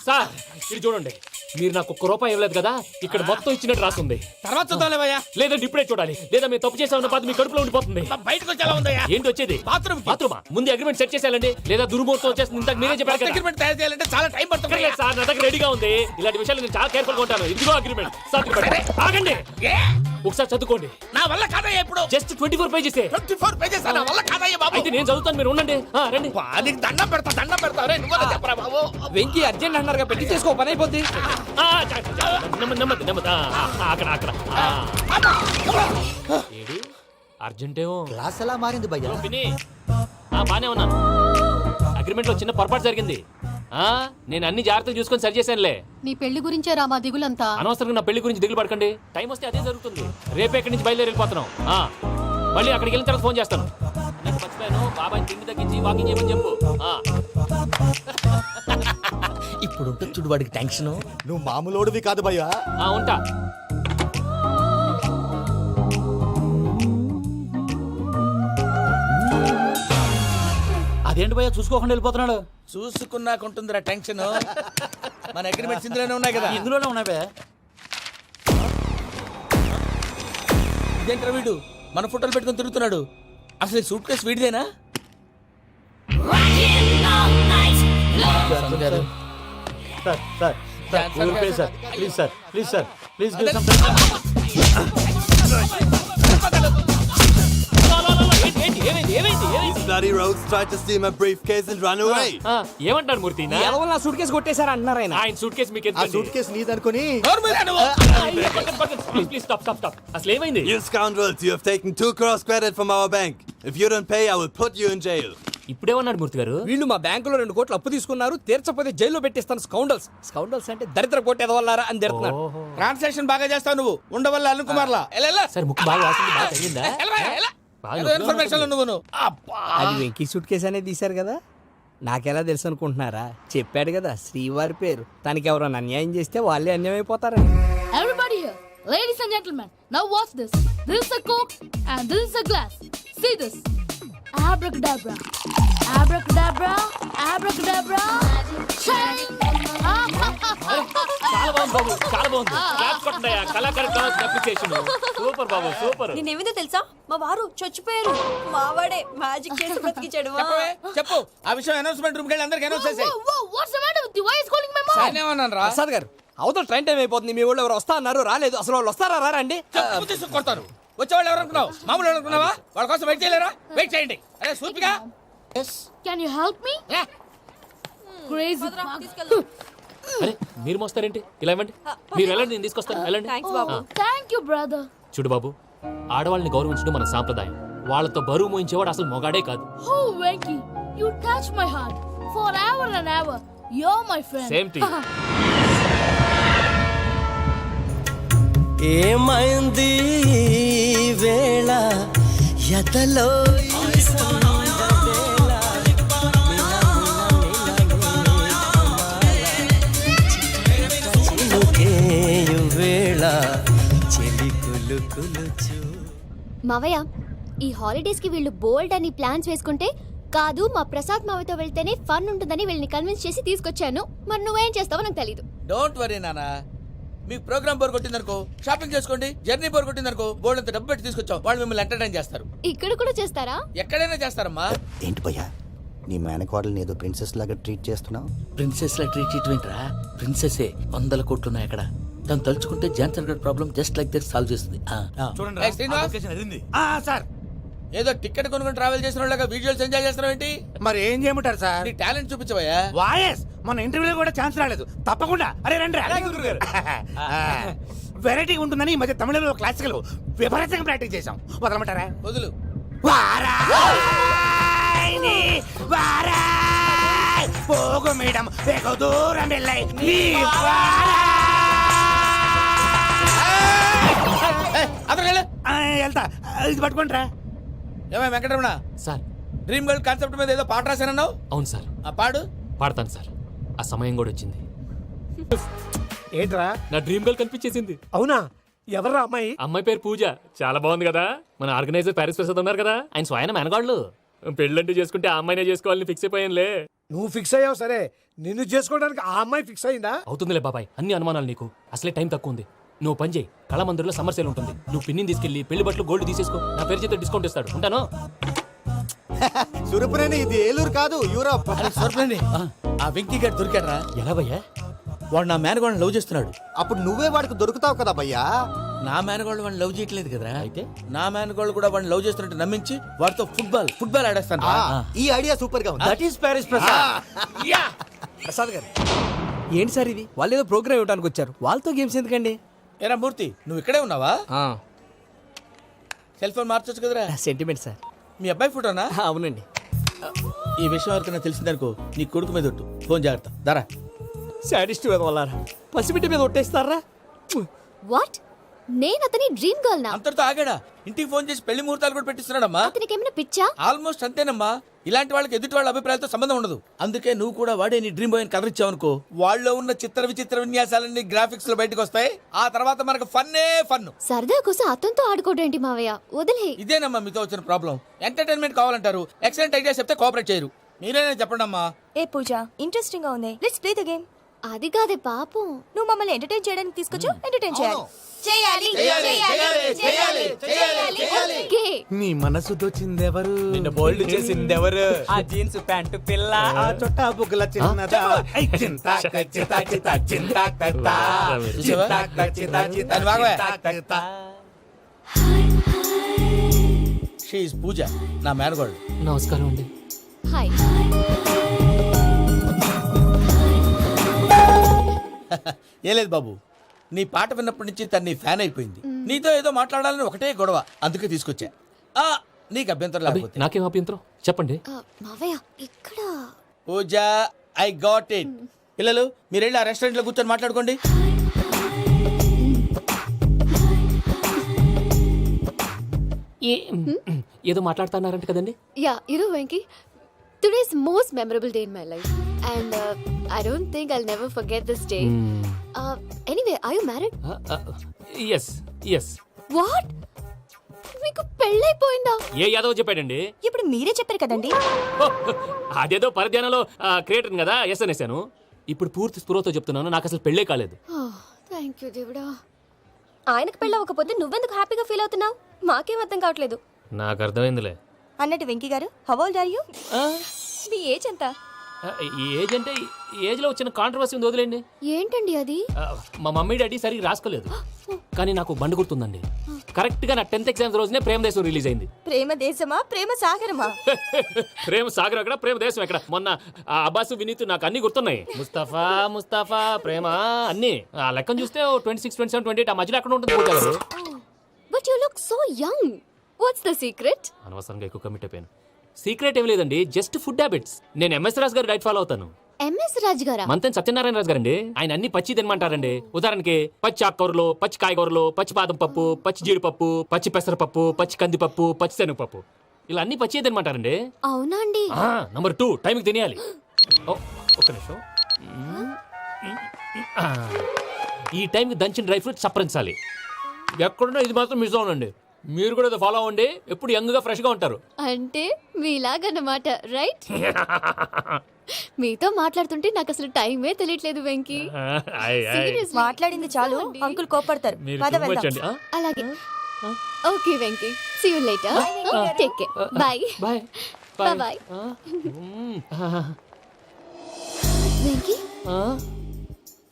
సార్ ఇది చూడండి, మీరు నాకు 1 రూపాయి ఇవ్వలేదు కదా, ఇక్కడ మొత్తం ఇచ్చినట్టు రాస్తుంది. తర్వాత చూద్దాంలేవయ్యా. లేదంటే ఇప్పుడే చూడాలి, లేదా మేము తప్పు చేసామన్న బాధ మీ కడుపులో ఉండిపోతుంది. బయటకు వచ్చేలా ఉందయ్యా. ఏంటి వచ్చేది? బాత్రూమా? ముందు అగ్రిమెంట్ సెట్ చేసేయాలండి, లేదా దుర్మూర్తం వచ్చేస్తుంది. ఇంతకు మీరే చెప్పారు కదా. అగ్రిమెంట్ తయారు చేయాలంటే చాలా టైం పడుతుంది సార్. నా దగ్గర రెడీగా ఉంది. ఇలాంటి విషయాలు నేను చాలా కేర్ఫుల్ గా ఉంటాను. ఇదిగో అగ్రిమెంట్. ఆగండి, ఒకసారి చదువుకోండి. నా వల్ల కాదయ్యా. ఇప్పుడు జస్ట్ 24 పేజెస్. 24 పేజెస్ నా వల్ల కాదయ్యా బాబు. అయితే నేను చదువుతాను, మీరు ఉండండి. రండి. నీకు దండం పెడతా. రే నువ్వు చెప్పరా బాబు. వెంకీ అర్జెంట్ అన్నారుగా, పెట్టి చేసుకో, పని అయిపోద్ది. నెమ్మది. అక్కడ ఏడి అర్జెంటేమో. క్లాస్ ఎలా మారింది భయ్యా? బానే ఉన్నాను. అగ్రిమెంట్ లో చిన్న పొరపాటు జరిగింది. నేను అన్ని జాగ్రత్తలు చూసుకొని సరి చేశానులే. నీ పెళ్లి గురించే రా మా దిగులంతా. అనవసరంగా నా పెళ్లి గురించి దిగులు పడకండి. టైం వస్తే అదే జరుగుతుంది. రేపే ఇక్కడి నుంచి బయలుదేరి వెళ్ళిపోతున్నాం. మళ్ళీ అక్కడికి వెళ్ళిన తర్వాత ఫోన్ చేస్తాను. మర్చిపోయాను, బాబాయ్ తిండి తగ్గించి వాకింగ్ చేయమని చెప్పు. ఇప్పుడు ఉంటుంది చూడు వాడికి టెన్షన్. నువ్వు మామూలోడివి కాదు భయ్యా. ఉంటా. అదేంటి భయ్యా చూసుకోకుండా వెళ్ళిపోతున్నాడు? చూసుకున్నాక ఉంటుందిరా టెన్షన్. మన అగ్రిమెంట్స్ ఇందులోనే ఉన్నాయి కదా. ఇందులోనే ఉన్నాయి భయ్యా. ఇదేంట్రా వీడు మన ఫోటోలు పెట్టుకొని తిరుగుతున్నాడు? అసలు సూట్ కేసు వీడిదేనా? ప్లీజ్ ఏమంటారు మూర్తి? నా సూట్ కేసు కొట్టేశారు అంటున్నారు ఆయన. ఆయన సూట్ కేసు మీకు సూట్ కేసు నీదనుకుని. Please stop. అసలు ఏమైంది? You scoundrels, you have taken 2 crores credit from our bank. If you don't pay, I will put you in jail. ఇప్పుడేమన్నాడు మూర్తి గారు? వీళ్ళు మా బ్యాంకులో 2 కోట్లు అప్పు తీసుకున్నారు, తీర్చకపోతే జైల్లో పెట్టిస్తాను. స్కౌండల్స్ స్కౌండల్స్ అంటే దరిద్ర కోట ఎదవల్లారా అని తిడుతున్నారు. ట్రాన్సాక్షన్ బాగా చేస్తావు నువ్వు, ఉండవల్ల అరుణ్ కుమార్ లా. సార్ ముక్కు బాగా వాసింది, బాగా తగ్గిందా? బాగా నొప్పిగా ఇన్ఫర్మేషన్ నువ్వు అది వెంకీ సూట్ కేసు అనేది తీశారు కదా, నాకెలా తెలుసు అనుకుంటున్నారా? చెప్పాడు కదా శ్రీవారి పేరు. తనకి ఎవరైనా అన్యాయం చేస్తే వాళ్ళే అన్యాయం అయిపోతారని. Everybody here, ladies and gentlemen, now watch this. This is a Coke and this is a glass. See this. Abracadabra. Abracadabra. Abracadabra. Shine. చాలా బాగుంది బాబు, చాలా బాగుంది. క్లాప్స్ కొట్టండి, కళాకారు అప్లికేషన్. సూపర్ బాబు, సూపర్. నేనేమిందో తెలుసా, మా వారు చచ్చిపోయారు. మావాడే మ్యాజిక్ చేసి బ్రతికించాడు. చెప్పు ఆ విషయం అనౌన్స్మెంట్ రూమ్ కెళ్ళి అందరికి అనౌన్స్ చేసేయ్. What's the matter with you? Why is calling my mom? నేనేమన్నాను రా? ప్రసాద్ గారు, అవతల ట్రైన్ టైం అయిపోతుంది. మీ వాళ్ళు ఎవరు వస్తా అన్నారు, రాలేదు. అసలు వాళ్ళు వస్తారా రారా అండి? చెప్పు తీసుకు కొడతారు. వచ్చేవాళ్ళు ఎవరు అనుకున్నావు? మామూలు అనుకున్నావా? వాళ్ళ కోసం వెయిట్ చేయలేరా? వెయిట్ చేయండి. అరే సూపిగా. Can you help me? Crazy. అరే మీరు మోస్తారేంటి? ఇలా ఇవ్వండి, మీరు వెళ్ళండి, నేను తీసుకొస్తాను. వెళ్ళండి. Thank you, brother. చూడు బాబు, ఆడవాళ్ళని గౌరవించడం మన సాంప్రదాయం. వాళ్ళతో బరువు మోయించేవాడు అసలు మొగాడే కాదు. Oh, Venky, you touch my heart. Forever and ever, you're my friend. Same to you. ఏమైంది వేళ ఎదలో మావయ్య, ఈ హాలిడేస్ కి వీళ్ళు బోల్డ్ అని ప్లాన్స్ వేసుకుంటే కాదు మా ప్రసాద్ మావయ్యతో వెళ్తేనే ఫన్ ఉంటుందని వీళ్ళని కన్విన్స్ చేసి తీసుకొచ్చాను. మరి నువ్వేం చేస్తావో నాకు తెలీదు. డోంట్ వరీ నానా, మీకు ప్రోగ్రామ్ బోర్ కొట్టిందనుకో షాపింగ్ చేసుకోండి. జర్నీ బోర్ కొట్టిందనుకో బోర్డు అంత డబ్బు పెట్టి తీసుకొచ్చాం. వాళ్ళు మిమ్మల్ని ఎంటర్టైన్ చేస్తారు. ఇక్కడ కూడా చేస్తారా? ఎక్కడైనా చేస్తారమ్మా. ఏంటి భయ్యా, నీ మేనకోడల్ని ఏదో ప్రిన్సెస్ లాగా ట్రీట్ చేస్తున్నావు? ప్రిన్సెస్ లా ట్రీట్ చేయటమేంట్రా? ప్రిన్సెస్ 100 కోట్లు ఉన్నాయి అక్కడ. తను తలుచుకుంటే జాన్సన్ గడ్ problem just like that solve చేస్తుంది. సార్, ఏదో టికెట్ కొనుక్కొని ట్రావెల్ చేసిన వాళ్ళగా విజువల్స్ ఎంజాయ్ చేస్తున్నావు ఏంటి? మరి ఏం చేయమంటారు సార్? నీ టాలెంట్ చూపించవయ్యా. వాయస్ మన ఇంటర్వ్యూలో కూడా ఛాన్స్ రాలేదు. తప్పకుండా అరే రండి. వెరైటీ ఉంటుందని ఈ మధ్య తమిళంలో క్లాసికల్ విపరీతంగా ప్రాక్టీస్ చేశాం. వదలమంటారా? వదులు. పోగు మేడం వెగు దూరం వెళ్ళాయి. వెళ్తా, ఇది పట్టుకుంటారా? ఏమై Venkataramana sir, dream girl concept మీద ఏదో పాట రాశానన్నావు. అవును సార్. ఆ పాడు. పాడతాను సార్. ఆ సమయం కూడా వచ్చింది. ఏంట్రా? నా డ్రీమ్ గర్ల్ కనిపించేసింది. అవునా? ఎవరా అమ్మాయి? అమ్మాయి పేరు పూజ. చాలా బాగుంది కదా. మన ఆర్గనైజర్ ప్యారిస్ ప్రసాద్ ఉన్నారు కదా, ఆయన స్వయం మెనగాళ్ళు. పెళ్ళంటూ చేసుకుంటే ఆ అమ్మాయినే చేసుకోవాలని ఫిక్స్ అయిపోయానులే. నువ్వు ఫిక్స్ అయ్యావు సరే, నిన్ను చేసుకోవడానికి ఆ అమ్మాయి ఫిక్స్ అయిందా? అవుతుందిలే బాబాయ్, అన్ని అనుమానాలు నీకు. అసలే టైం తక్కువ ఉంది. నువ్వు పని చేయి, కళమందిర్లో సమ్మర్ సేల్ ఉంటుంది. నువ్వు పిన్నిని తీసుకెళ్లి పెళ్లి బట్టలు గోల్డ్ తీసేసుకో. నా పేరు చేత డిస్కౌంట్ ఇస్తాడు. ఉంటాను. సురపురేని, ఇది ఏలూరు కాదు, యూరోప్. ఆ వెంకీ గారు దొరికాడరా? ఎలా భయ్యా? వాడు నా మేనగోళ్ళని లవ్ చేస్తున్నాడు. అప్పుడు నువ్వే వాడికి దొరుకుతావు కదా భయ్యా. నా మేనగోళ్ళు వాడిని లవ్ చేయట్లేదు కదరా. అయితే నా మేనగోళ్ళు కూడా వాడిని లవ్ చేస్తున్నట్టు నమ్మించి వాడితో ఫుట్బాల్ ఆడేస్తాను. ఈ ఐడియా సూపర్ గా ఉంది. That is Paris Prasad. Prasad గారు, ఏంటి సార్ ఇది? వాళ్ళు ఏదో ప్రోగ్రామ్ ఇవ్వడానికి వచ్చారు, వాళ్ళతో గేమ్స్ ఎందుకండి? ఏరా మూర్తి, నువ్వు ఇక్కడే ఉన్నావా? సెల్ ఫోన్ మార్చొచ్చు కదరా. Sentiment sir. మీ అబ్బాయి ఫోటోనా? అవునండి. ఈ విషయం ఎవరికైనా తెలిసిందనుకో నీ కొడుకు మీద ఒట్టు. ఫోన్ జాగ్రత్త. దరా సాడిస్ట్ వాళ్ళారా, పసిబిడ్డ మీద ఒట్టేస్తారా? వాట్? నేను అతని డ్రీమ్ గర్ల్ నా? అంతటితో ఆగాడా? ఇంటికి ఫోన్ చేసి పెళ్లి ముహూర్తాలు కూడా పెట్టిస్తున్నాడమ్మా. అతనికి ఏమైనా పిచ్చా? ఆల్మోస్ట్ అంతేనమ్మా. ఇలాంటి వాళ్ళకి ఎదుటి వాళ్ళ అభిప్రాయాలతో సంబంధం ఉండదు. అందుకే నువ్వు కూడా వాడే నీ డ్రీమ్ బాయ్ కవర్ ఇచ్చావనుకో, వాళ్ళలో ఉన్న చిత్ర విచిత్ర విన్యాసాలన్నీ గ్రాఫిక్స్ లో బయటకు వస్తాయి. ఆ తర్వాత మనకు ఫన్నే ఫన్. సరదా కోసం అతనితో ఆడుకోవడం మావయ్య, వదిలే. ఇదేనమ్మా మీతో వచ్చిన ప్రాబ్లం. ఎంటర్టైన్మెంట్ కావాలంటారు, ఎక్సలెంట్ ఐడియా చెప్తే కోఆపరేట్ చేయరు. మీరేనా చెప్పండి అమ్మా. ఏ పూజ, ఇంట్రెస్టింగ్ గా ఉంది. Let's play the game. అది కాదే పాపం, నువ్వు మమ్మల్ని ఎంటర్టైన్ చేయడానికి తీసుకొచ్చావు. ఎంటర్టైన్ చేయాలి. నీ మనసు దోచిందెవరు? నిన్న బోల్డ్ చేసిందెవరు? ఆ జీన్స్ ప్యాంటు పిల్ల, ఆ చొట్టా బుగ్గల చిన్నదా. షీ ఇస్ పూజ, నా మేనగోడు. నమస్కారం అండి. హాయ్. ఏ లేదు బాబు, నీ పాట విన్నప్పటి నుంచి తను నీ ఫ్యాన్ అయిపోయింది. నీతో ఏదో మాట్లాడాలని ఒకటే గొడవ, అందుకే తీసుకొచ్చా. నీకు అభ్యంతరం లేకపోతే. నాకేం అభ్యంతరం? చెప్పండి. మావయ్య ఇక్కడ పూజ ఐ గాట్ ఇట్. పిల్లలు మీరు వెళ్ళి ఆ రెస్టారెంట్ లో కూర్చొని మాట్లాడుకోండి. ఏదో మాట్లాడుతున్నారంట కదండి. Yeah Venky today's most memorable day in my life and I don't think I'll never forget this day. Anyway are you married? Yes yes. What, మీకు పెళ్ళైపోయిందా? ఏ యాదవ్ చెప్పాడండి? ఇప్పుడు మీరే చెప్పారు కదండి. అదేదో పరధ్యానంలో క్రియేటర్ కదా ఎస్ అనేసాను. ఇప్పుడు పూర్తి స్పృహతో చెప్తున్నాను, నాకు అసలు పెళ్ళే కాలేదు. థ్యాంక్ యూ దేవుడా. ఆయనకు పెళ్ళవకపోతే నువ్వెందుకు హ్యాపీగా ఫీల్ అవుతున్నావు? మాకేం అర్థం కావట్లేదు. నాకు అర్థమైందిలే. అన్నట్టు Venky garu, how old are you? మీ ఏజ్ ఎంత? ఈ ఏజ్ అంటే ఏజ్ లో వచ్చిన కాంట్రవర్సీ ఉంది, వదిలేండి. ఏంటండి అది? మా మమ్మీ డాడీ సరిగ్గా రాసుకోలేదు, కానీ నాకు బండి గుర్తుందండి. కరెక్ట్ గా నా 10th ఎగ్జామ్స్ రోజునే ప్రేమ దేశం రిలీజ్ అయింది. ప్రేమ దేశమా ప్రేమ సాగరమా? ప్రేమ సాగర్ ఎక్కడ, ప్రేమ దేశం ఎక్కడ? మొన్న అబ్బాసు వినీత్ నాకు అన్ని గుర్తున్నాయి. ముస్తఫా ముస్తఫా ప్రేమ అన్ని ఆ లెక్కను చూస్తే 26, 27, 28 ఆ మధ్యలో ఎక్కడ ఉంటుంది పూజ గారు? But you look so young. What's the secret? అనవసరంగా ఎక్కువ కమిట్ అయిపోయాను. సీక్రెట్ ఏం లేదండి, జస్ట్ ఫుడ్ హ్యాబిట్స్. నేను ఎంఎస్ రాజు గారు డైట్ ఫాలో అవుతాను. ఎంఎస్ రాజు గారా? మంతెన్ సత్యనారాయణ రాజు గారండి. ఆయన అన్ని పచ్చి తినమంటారండి. ఉదాహరణకి పచ్చి ఆకుకూరలు, పచ్చి కాయగూరలు, పచ్చి బాదం పప్పు, పచ్చి జీడిపప్పు, పచ్చి పెసరపప్పు, పచ్చి కందిపప్పు, పచ్చి శనగపప్పు, ఇలా అన్ని పచ్చి తినమంటారండి. అవునా అండి? నంబర్ 2 టైంకి తినేయాలి. ఒక్క నిమిషం. ఈ టైంకి దంచిన డ్రై ఫ్రూట్స్ సప్పరించాలి. ఎక్కడున్నా ఇది మాత్రం మిస్ అవునండి. మీరు కూడా ఫాలో అవ్వండి, ఎప్పుడు యంగ్ గా ఫ్రెష్ గా ఉంటారు. అంటే మీలాగన్నమాట, రైట్? మీతో మాట్లాడుతుంటే నాకు అసలు టైమే తెలియట్లేదు వెంకీ. మాట్లాడింది చాలు, అంకుల్ కోపడతారు. అలాగే. Okay Venky, see you later. Take care. Bye bye bye. Venky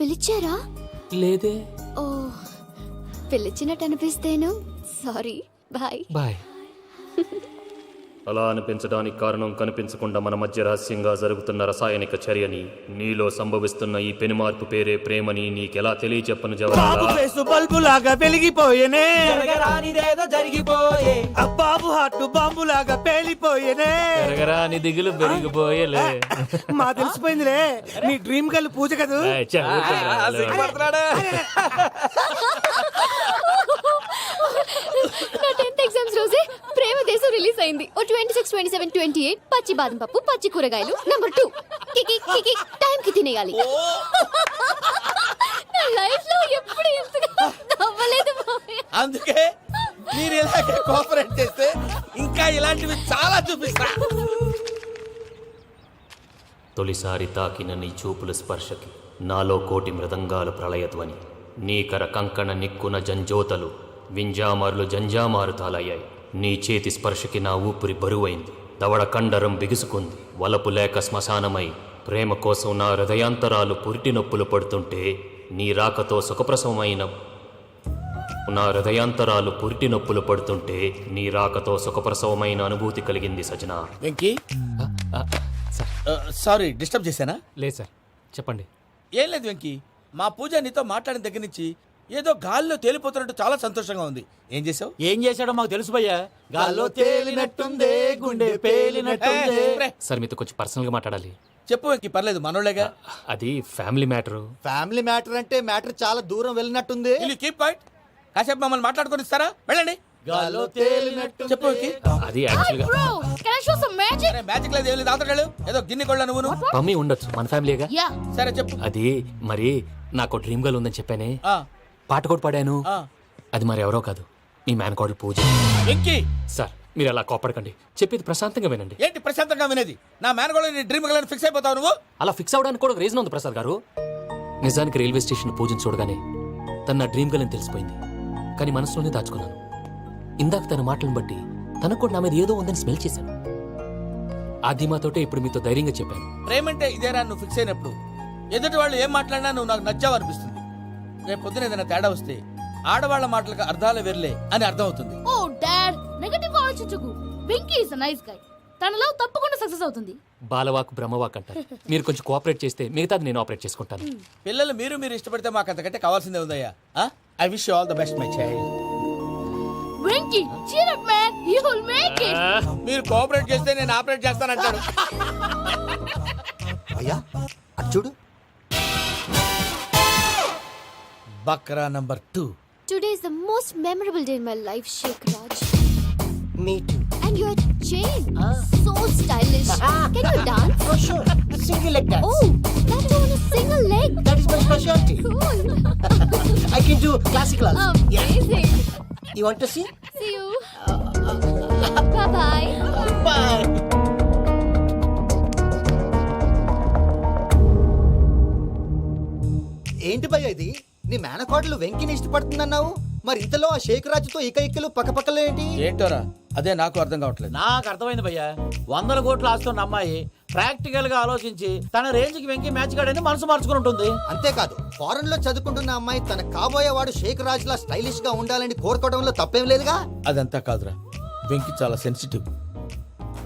పిలిచారా? లేదే. ఓ, పిలిచినట్టు అనిపిస్తేను సారీ. Bye bye. అలా అనిపించడానికి కారణం కనిపించకుండా మన మధ్య రహస్యంగా జరుగుతున్న రసాయనిక చర్యని, నీలో సంభవిస్తున్న ఈ పెనుమార్పు పేరే ప్రేమని నీకెలా తెలియచెప్పను జవహర్లాల్? బల్బు లాగా వెలిగిపోయేనే, జరిగిపోయే బాబు హార్ట్ బాంబు లాగా పేలిపోయేనే. పెరగరాని దిగులు పెరిగిపోయేలే. మా తెలిసిపోయిందిలే, నీ డ్రీమ్ గర్ల్ పూజ కదా. నా 10th ఎగ్జామ్స్ రోజే ప్రేమ దేశం రిలీజ్ అయింది. 26, 27, 28 పచ్చి బాదం పప్పు, పచ్చి కూరగాయలు. నంబర్ 2 కికి కికి టైం కి తినేయాలి. నా లైఫ్ లో ఎప్పుడు ఇంతగా నవ్వలేదు మామయ్య. అందుకే మీరు ఇలాగే కోఆపరేట్ చేస్తే ఇంకా ఇలాంటివి చాలా చూపిస్తా. తొలిసారి తాకిన నీ చూపుల స్పర్శకి నాలో కోటి మృదంగాలు ప్రళయధ్వని, నీకర కంకణ నిక్కున జంజోతలు వింజామారులు జంజామారు తాలయ్యాయి. నీ చేతి స్పర్శకి నా ఊపిరి బరువైంది, దవడ కండరం బిగుసుకుంది. వలపు లేక శ్మశానమై ప్రేమ కోసం నా హృదయాంతరాలు పురిటి నొప్పులు పడుతుంటే, నీ రాకతో సుఖప్రసవమైన నా హృదయాంతరాలు పురిటి నొప్పులు పడుతుంటే నీ రాకతో సుఖప్రసవమైన అనుభూతి కలిగింది సజనా. వెంకీ సారీ డిస్టర్బ్ చేశానా? లేదు సార్, చెప్పండి. ఏం లేదు వెంకీ, మా పూజ నీతో మాట్లాడిన దగ్గర నుంచి ఏదో గాల్లో తేలిపోతున్నట్టు చాలా సంతోషంగా ఉంది. ఏం చేసావు? ఏం చేశాడో మాకు తెలుసు భయ్యా. గాల్లో తేలినట్టుందే, గుండె పేలినట్టుందే. సార్ మీతో కొంచెం పర్సనల్ గా మాట్లాడాలి. చెప్పు వెంకీ, పర్లేదు మనోళ్ళేగా. అది ఫ్యామిలీ మ్యాటర్. ఫ్యామిలీ మ్యాటర్ అంటే మ్యాటర్ చాలా దూరం వెళ్ళినట్టుంది. Keep quiet. కాసేపు మమ్మల్ని మాట్లాడుకొని ఇస్తారా? వెళ్ళండి. గాల్లో తేలినట్టు చెప్పు వెంకీ. అది యాక్చువల్ గా Bro, can I show some magic? Magic లేదు, ఏం లేదు. ఆతడాలు ఏదో గిన్నె కొళ్ళ నువ్వు. మమ్మీ ఉండొచ్చు, మన ఫ్యామిలీగా. Yeah. సరే చెప్పు. అది మరి నాకు డ్రీమ్ గర్ల్ ఉందని చెప్పానే, ఆ, పాట కూడా పాడాను. ఆ. అది మరి ఎవరో కాదు, మీ మేనకోడలు పూజ. వెంకీ సార్ మీరు అలా కోపడకండి, చెప్పేది ప్రశాంతంగా వినండి. ఏంటి ప్రశాంతంగా వినేది? నా మేనగోళ్ళు నీ డ్రీమ్ గర్ల్ ఫిక్స్ అయిపోతావు నువ్వు. అలా ఫిక్స్ అవడానికి కూడా రీజన్ ఉంది ప్రసాద్ గారు. నిజానికి రైల్వే స్టేషన్ పూజను చూడగానే తన నా డ్రీమ్ గర్ల్ అని తెలిసిపోయింది, కానీ మనసులోనే దాచుకున్నాను. ఇందాక తన మాటలను బట్టి తనకు కూడా నా మీద ఏదో ఉందని స్మెల్ చేశాను. ఆ ధీమాతోటే ఇప్పుడు మీతో ధైర్యంగా చెప్పాను. ప్రేమంటే ఇదేరా నువ్వు ఫిక్స్ అయినప్పుడు ఎదుటి వాళ్ళు ఏం మాట్లాడినా నువ్వు నాకు నచ్చావు అనిపిస్తుంది. రేపు పొద్దున ఏదైనా తేడా వస్తే ఆడవాళ్ల మాటలకు అర్థాలు వెర్లే అని అర్థం అవుతుంది. Oh, Dad, నెగటివ్ గా ఆలోచించకు. Venky is a nice guy. తన లవ్ తప్పకుండా సక్సెస్ అవుతుంది. బాలవాకు బ్రహ్మవాక్ అంటారు. మీరు కొంచెం కోఆపరేట్ చేస్తే మిగతాది నేను ఆపరేట్ చేసుకుంటాను. పిల్లలు మీరు ఇష్టపడితే మాకు అంతకంటే కావాల్సిందే ఉందయ్యా. I wish you all the best my child. Venky Venky, cheer up, man. You'll make it. మీరు కోఆపరేట్ చేస్తే నేను ఆపరేట్ చేస్తానంటాడు. అయ్యా అది చూడు. Bakra number 2. Today is the most memorable day in my life, Sheikh Raj. Me too. And your chain, so stylish. Can you dance? For sure. Single leg dance. Oh, that too on a single leg. That is my specialty. Cool. I can do classical also. Amazing. You want to see? See you. Bye-bye. Bye. ఏంటి భయ్య ఇది? నీ మేనకోడలు వెంకిని ఇష్టపడుతుందన్నావు, మరి ఇంతలో ఆ షేక్ రాజుతో ఇకలు పక్కపక్కలో ఏంటి? ఏంటోరా అదే నాకు అర్థం కావట్లేదు. నాకు అర్థమైంది భయ్యా. 100 కోట్లు ఆస్తున్న అమ్మాయి ప్రాక్టికల్ గా ఆలోచించి తన రేంజ్ కి వెంకి మ్యాచ్ కాడని మనసు మార్చుకుని ఉంటుంది. అంతేకాదు, ఫారెన్ లో చదువుకుంటున్న అమ్మాయి తన కాబోయేవాడు షేక్ రాజ్ లా స్టైలిష్ గా ఉండాలని కోరుకోవడంలో తప్పేం లేదుగా. అదంతా కాదురా, వెంకి చాలా సెన్సిటివ్.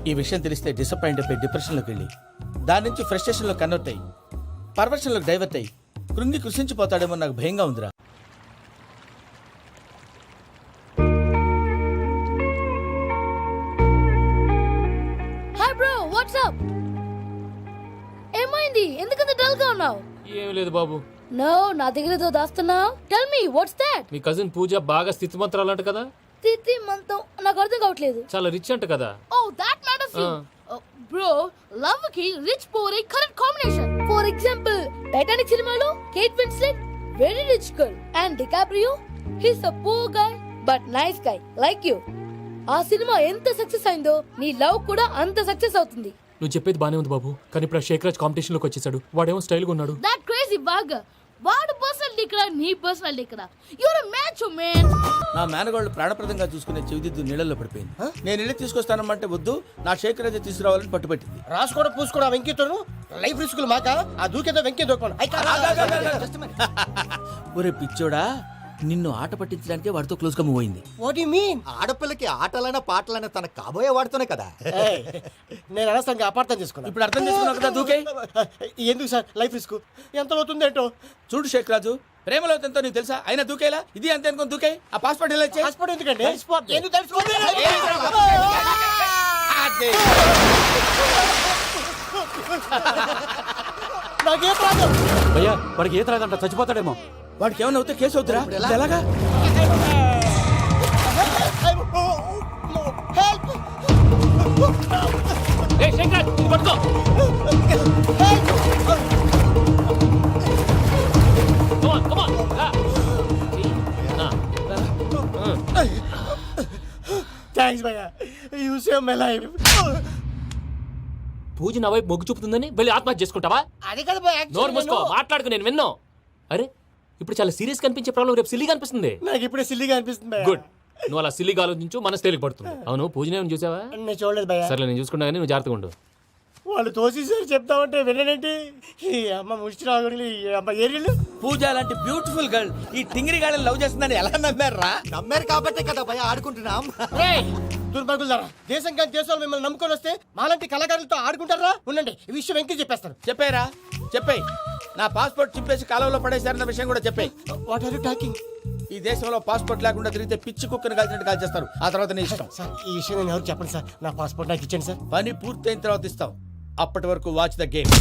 ఈ విషయం తెలిస్తే డిసప్పాయింట్ అయిపోయి డిప్రెషన్లోకి వెళ్ళి దాని నుంచి ఫ్రస్ట్రేషన్లో కన్వర్ట్ అయ్యి పర్వర్షన్లోకి డైవర్ట్ అయ్యి కృంగి కృషించిపోతాడేమో నాకు భయంగా ఉందిరా. Hi bro, what's up? ఏమైంది? ఎందుకంత డల్ గా ఉన్నావు? ఏం లేదు బాబు. నో, నా దగ్గర ఏదో దాస్తున్నావు. Tell me, what's that? మీ కజిన్ పూజ బాగా స్థితిమంతరాలు అంట కదా. తిత్తి మంతం నాకు అర్థం కావట్లేదు. చాలా రిచ్ అంట కదా. Oh, that matters you. Bro, love కి rich poor correct combination. For example, Titanic సినిమాలో Kate Winslet very rich girl and DiCaprio he's a poor guy but nice guy like you. ఆ సినిమా ఎంత సక్సెస్ అయిందో నీ లవ్ కూడా అంత సక్సెస్ అవుతుంది. నువ్వు చెప్పేది బానే ఉంది బాబు, కానీ ఇప్పుడు శేఖర్ రాజ్ కాంపిటీషన్ లోకి వచ్చేసాడు. వాడేమో స్టైల్ గా ఉన్నాడు. That crazy bag. వాడు పర్సనల్ ఇక్కడ, నీ పర్సనల్ ఇక్కడ. You're a match man. నా మేనగోళ్ళు ప్రాణప్రదంగా చూసుకునే చెవిదిద్దు నీళ్ళల్లో పడిపోయింది. నేను ఇల్లు తీసుకొస్తానమ్మంటే వద్దు, నా శేఖర్ రాజే తీసుకురావాలని పట్టుబట్టింది. రాసుకోవడం పూసుకోవడం వెంకీతోను లైఫ్ రిస్కులు మాక. ఆ దూకేదో వెంకీ దూకోండి. ఒరే పిచ్చోడా, నిన్ను ఆట పట్టించడానికి వాడితో క్లోజ్ గా మూవ్ అయింది. What you mean? ఆడపిల్లకి ఆటలైనా పాటలైనా తన కాబోయే వాడుతోనే కదా. నేను అనవసరంగా అపార్థం చేసుకున్నా. ఇప్పుడు అర్థం చేసుకున్నావు కదా, దూకే. ఎందుకు సార్ లైఫ్ రిస్క్? ఎంత అవుతుంది ఏంటో చూడు షేక్ రాజు, ప్రేమలో ఎంతో నీకు తెలుసా? అయినా దూకేలా? ఇది అంతే అనుకుని దూకే. ఆ పాస్పోర్ట్ ఎలా ఇచ్చే? పాస్పోర్ట్ ఎందుకండి? ఎందుకు తెలుసుకోండి? నాకేం ప్రాబ్లం? భయ్యా, వాడికి ఈత రాదంట, చచ్చిపోతాడేమో. వాడికి ఏమైనా అవుతే కేసు అవుతురా? ఎలాగా? ఏయ్ శేఖర్ రాజ్, ఇది పట్టుకో. Come on, రా. థ్యాంక్స్ భయ్యా, యు సేవ్ మై లైఫ్. పూజ నా వైపు మొగ్గు చూపుతుందని వెళ్ళి ఆత్మహత్య చేసుకుంటావా? అది కదా భయ్యా. నోరు మూసుకో, మాట్లాడుకు, నేను విన్నో. అరే, ఇప్పుడు చాలా సీరియస్ కనిపించే ప్రాబ్లం రేపు సిల్లీగా అనిపిస్తుంది. నాకు ఇప్పుడే సిల్లీగా అనిపిస్తుంది భయ్యా. గుడ్, నువ్వు అలా సిల్లీగా ఆలోచించు, మనసు తేలిక పడుతుంది. అవును, పూజనే చూసావా? నేను చూడలేదు భయ్యా. సరే, నేను చూసుకుంటా కానీ నువ్వు జాగ్రత్తగా ఉండు. వాళ్ళు తోసేసారు చెప్తామంటే విననేంటి? ఈ అమ్మ ముష్టి రాగుడి అమ్మ ఏరియలు. పూజ లాంటి బ్యూటిఫుల్ గర్ల్ ఈ టింగిరి గాడిని లవ్ చేస్తుందని ఎలా నమ్మారా? నమ్మారు కాబట్టే కదా భయ ఆడుకుంటున్నాం. దుర్భగులారా, దేశం కానీ దేశాలు మిమ్మల్ని నమ్ముకొని వస్తే మాలాంటి కళాకారులతో ఆడుకుంటారా? ఉండండి, ఈ విషయం వెంకీ చెప్పేస్తాను. చెప్పారా? చెప్పేయ్. నా పాస్పోర్ట్ చింపేసి కాలంలో పడేశారన్న విషయం కూడా చెప్పేయ్. What are you talking? ఈ దేశంలో పాస్పోర్ట్ లేకుండా తిరిగితే పిచ్చి కుక్కను కాల్చినట్టు కాల్చేస్తారు. ఆ తర్వాత నీ ఇష్టం. సార్, ఈ విషయం నేను ఎవరు చెప్పండి సార్. నా పాస్పోర్ట్ నాకు ఇచ్చేయండి సార్. పని పూర్తయిన తర్వాత ఇస్తాం. అప్పటి వరకు వాచ్ ద గేమ్.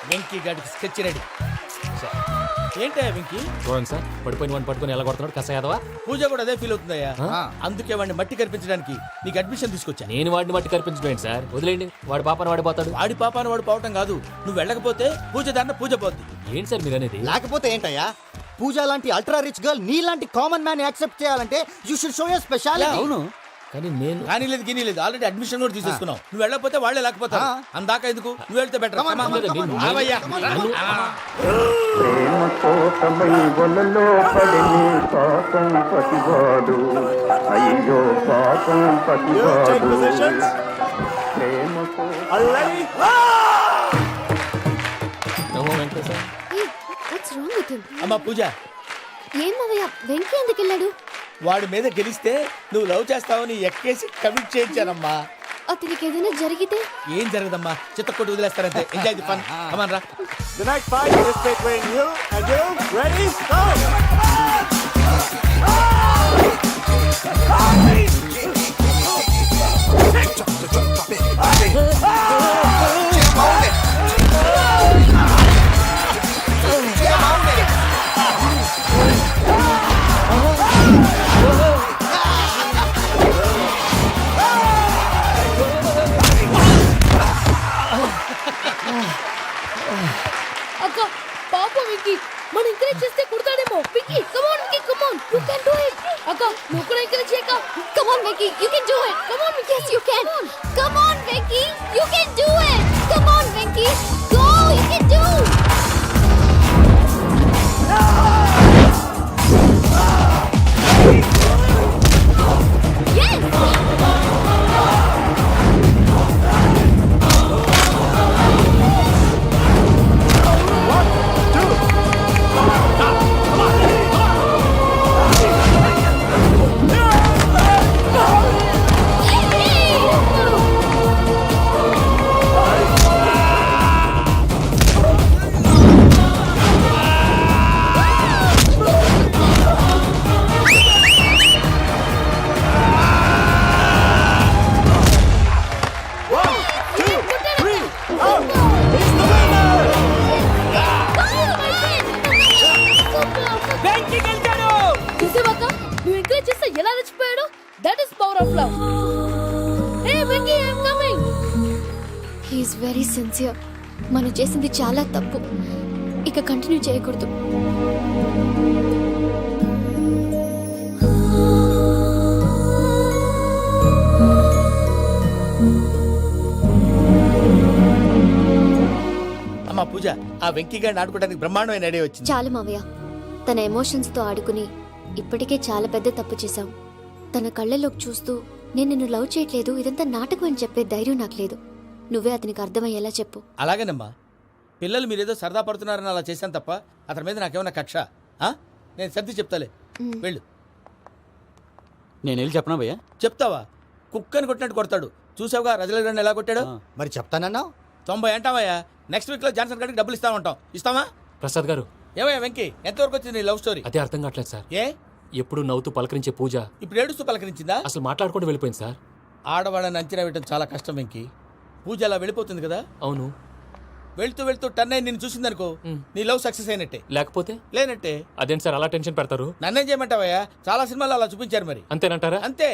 వెంకీ గాడికి స్కెచ్ రెడీ. ఏంటా వెంకీ? చూడండి సార్, పడిపోయిన వాడిని పట్టుకొని ఎలా కొడుతున్నాడు కసయాదవా. పూజ కూడా అదే ఫీల్ అవుతుందయ్యా. అందుకే వాడిని మట్టి కనిపించడానికి నీకు అడ్మిషన్ తీసుకొచ్చా. నేను వాడిని మట్టి కనిపించడం సార్, వదిలేండి. వాడి పాపని వాడిపోతాడు. వాడి పాపాను వాడు పోవటం కాదు, నువ్వు వెళ్ళకపోతే పూజ దాన్న పూజ పోద్ది. ఏంటి సార్ మీరు అనేది? లేకపోతే ఏంటయ్యా, పూజ లాంటి అల్ట్రా రిచ్ గర్ల్ నీ లాంటి కామన్ మ్యాన్ యాక్సెప్ట్ చేయాలంటే you should show your speciality. అవును, కానీ నేను కానీ లేదు గిని లేదు, ఆల్రెడీ అడ్మిషన్ కూడా తీసేసుకున్నావు. నువ్వు వెళ్ళకపోతే వాళ్ళే లేకపోతారు. అందాక ఎందుకు, నువ్వు వెళ్తే బెటర్. ఈ విత్ హిమ్. అమ్మా పూజ, ఏం మావయ్య వెంకీ ఎందుకు వెళ్ళాడు? వాడి మీద గెలిస్తే నువ్వు లవ్ చేస్తావని ఎక్కేసి కమిట్ చేయించానమ్మా. అతనికి ఏదైనా జరిగితే? ఏం జరగదమ్మా, చిత్తకొట్టు వదిలేస్తారంతే. Enjoy the fun. కమాన్ రా. The next fight is between you and you. Ready? Go! అక్క పాపం విక్కీ మనం ఎంకరేజ్ చేస్తే కుడతాడేమో. Vicky come on Vicky come on you can do it. అక్క నువ్వు కూడా ఎంకరేజ్ చేయక. Come on Vicky, you can do it. Come on Vicky, yes you can. Come on Vicky, you can do it. Come on Vicky, go, you can do. Yes. చూసావక్క నువ్వు ఎంకరేజ్ చేస్తే ఎలా రెచ్చిపోయాడు. That is power of love. Hey Vicky I am coming. He is very sincere. మనం చేసింది చాలా తప్పు. ఇక కంటిన్యూ చేయకూడదు. అమ్మా పూజ, ఆ వెంకీ గారిని ఆడుకోవడానికి బ్రహ్మాండమైన ఐడియా వచ్చింది. చాలు మావయ్య, తన ఎమోషన్స్ తో ఆడుకుని ఇప్పటికే చాలా పెద్ద తప్పు చేశాం. తన కళ్ళలోకి చూస్తూ నేను నిన్ను లవ్ చేయట్లేదు, ఇదంతా నాటకం అని చెప్పే ధైర్యం నాకు లేదు. నువ్వే అతనికి అర్థమయ్యేలా చెప్పు. అలాగేనమ్మా, పిల్లలు మీరేదో సరదా పడుతున్నారని అలా చేశాను తప్ప అతని మీద నాకేమన్నా కక్ష? నేను సర్ది చెప్తాలే, వెళ్ళు. నేను వెళ్ళి చెప్పనా భయ్యా? చెప్తావా? కుక్కని కొట్టినట్టు కొడతాడు. చూసావుగా రజల గారిని ఎలా కొట్టాడు? మరి చెప్తానన్నావు. 90 అంటావయ్యా. నెక్స్ట్ వీక్ లో జాన్సన్ గారికి డబ్బులు ఇస్తామంటాం. ఇస్తావా? ప్రసాద్ గారు, ఏమయ్యా వెంకీ, ఎంతవరకు వచ్చింది నీ లవ్ స్టోరీ? అదే అర్థం కావట్లేదు సార్. ఏ ఎప్పుడు నవ్వుతూ పలకరించే పూజ ఇప్పుడు ఏడుస్తూ పలకరించిందా? అసలు మాట్లాడుకుంటూ వెళ్ళిపోయింది సార్. ఆడవాళ్ళని అంచనా వేయడం చాలా కష్టం వెంకీ. పూజ అలా వెళ్ళిపోతుంది కదా. అవును. వెళ్తూ వెళ్తూ టర్న్ అయి నిన్ను చూసిందనుకో, నీ లవ్ సక్సెస్ అయినట్టే. లేకపోతే లేనట్టే. అదేంటి సార్ అలా టెన్షన్ పెడతారు? నన్నేం చేయమంటావయ్యా, చాలా సినిమాలు అలా చూపించారు. మరి అంతేనంటారా? అంతే.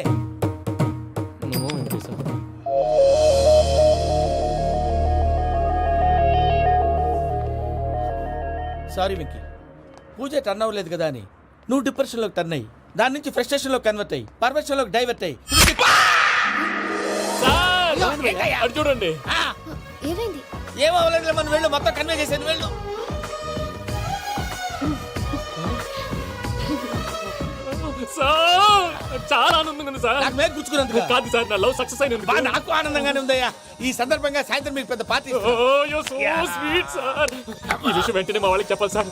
సారీ వెంకీ, పూజ టర్న్ అవ్వలేదు కదా అని నువ్వు డిప్రెషన్ లోకి టర్న్ అయ్యి, దాని నుంచి ఫ్రస్ట్రేషన్ లో కన్వర్ట్ అయ్యి, పర్వర్షన్ లోకి డైవర్ట్ అయ్యి. చూడండి ఏమైంది? ఏం అవ్వలేదు, మనం వెళ్ళు, మొత్తం కన్వే చేసేది వెళ్ళు. చాలా ఆనందంగా ఉంది సార్. నాకు మేలు గుచ్చుకున్నందుకు కాదు సార్, నా లవ్ సక్సెస్ అయినందుకు. నాకు ఆనందంగానే ఉందయ్యా. ఈ సందర్భంగా సాయంత్రం మీకు పెద్ద పార్టీ. Sweet sir. ఈ విషయం వెంటనే మా వాళ్ళకి చెప్పాలి సార్.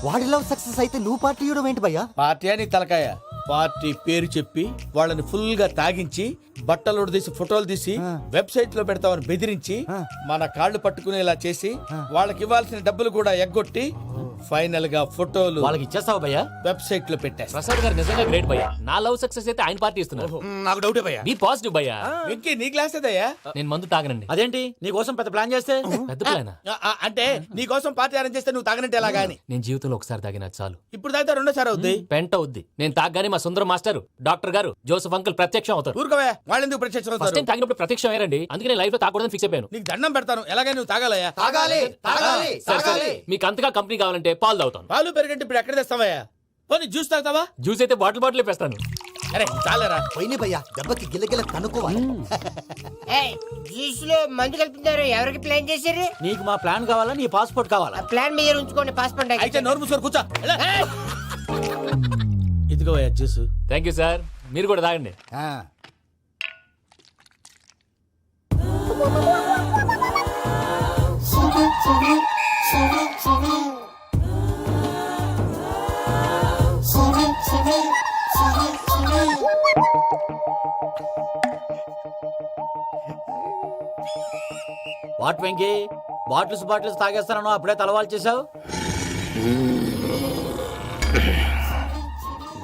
వాడి లవ్ సక్సెస్ అయితే నువ్వు పార్టీ ఇవ్వడం ఏంటి భయ్యా? పార్టీ అని తలకాయ. పార్టీ పేరు చెప్పి వాళ్ళని ఫుల్ గా తాగించి బట్టలు తీసి ఫోటోలు తీసి వెబ్సైట్ లో పెడతామని బెదిరించి మన కాళ్ళు పట్టుకునేలా చేసి వాళ్ళకి ఇవ్వాల్సిన డబ్బులు కూడా ఎగ్గొట్టి ఫైనల్ గా ఫోటోలు వాళ్ళకి ఇచ్చేస్తావు భయ్యా? వెబ్సైట్ లో పెట్టా. ప్రసాద్ గారు నిజంగా గ్రేట్ భయ్యా. నా లవ్ సక్సెస్ అయితే ఆయన పార్టీ ఇస్తున్నారు. నాకు డౌటే భయ్యా. బీ పాజిటివ్ భయ్యా. వెంకీ నీ గ్లాస్ ఏదయ్యా? నేను మందు తాగనండి. అదేంటి నీ కోసం పెద్ద ప్లాన్ చేస్తే? పెద్ద ప్లానా? అంటే నీ కోసం పార్టీ అరేంజ్ చేస్తే నువ్వు తాగనంటే ఎలాగా అని. నేను జీవితంలో ఒకసారి తాగినా చాలు. ఇప్పుడు తాగితే రెండోసారి అవుద్ది. పెంట అవుద్ది. నేను తాగగానే మా సుందరం మాస్టర్, డాక్టర్ గారు, జోసఫ్ అంకుల్ ప్రత్యక్షం అవుతారు. ఊరుకోవే, వాళ్ళు ఎందుకు ప్రత్యక్షం ఫస్ట్ అవుతారు? టైం తాగినప్పుడు ప్రత్యక్షం అయ్యారండి. అందుకే నేను లైఫ్ లో తాగకూడదని ఫిక్స్ అయిపోయాను. నీకు దండం పెడతాను, ఎలాగైనా నువ్వు తాగాలయ్యా. సరే, మీకు అంతగా కంపెనీ కావాలంటే పాలు తాగుతాను. పాలు పెరిగంటే ఇప్పుడు ఎక్కడ తెస్తావయ్యా? పోనీ జ్యూస్ తాగుతావా? జ్యూస్ అయితే బాటిల్ వేస్తాను. అరే చాలరా. పోయిన భయ్యా, దెబ్బకి గిల్లగిల్ల కనుక్కోవాలి. జ్యూస్ లో మందు కలుపుతున్నారు, ఎవరికి ప్లాన్ చేశారు? నీకు మా ప్లాన్ కావాలా, నీ పాస్పోర్ట్ కావాలా? ప్లాన్ మీరు ఉంచుకోండి, పాస్పోర్ట్ అయితే నోరు మూసుకొని కూర్చో. ఇదిగో జ్యూస్. Thank you sir. మీరు కూడా తాగండి. వాట్ వెంకీ బాటిల్స్ తాగేస్తానో అప్పుడే తలవాలు చేసావు.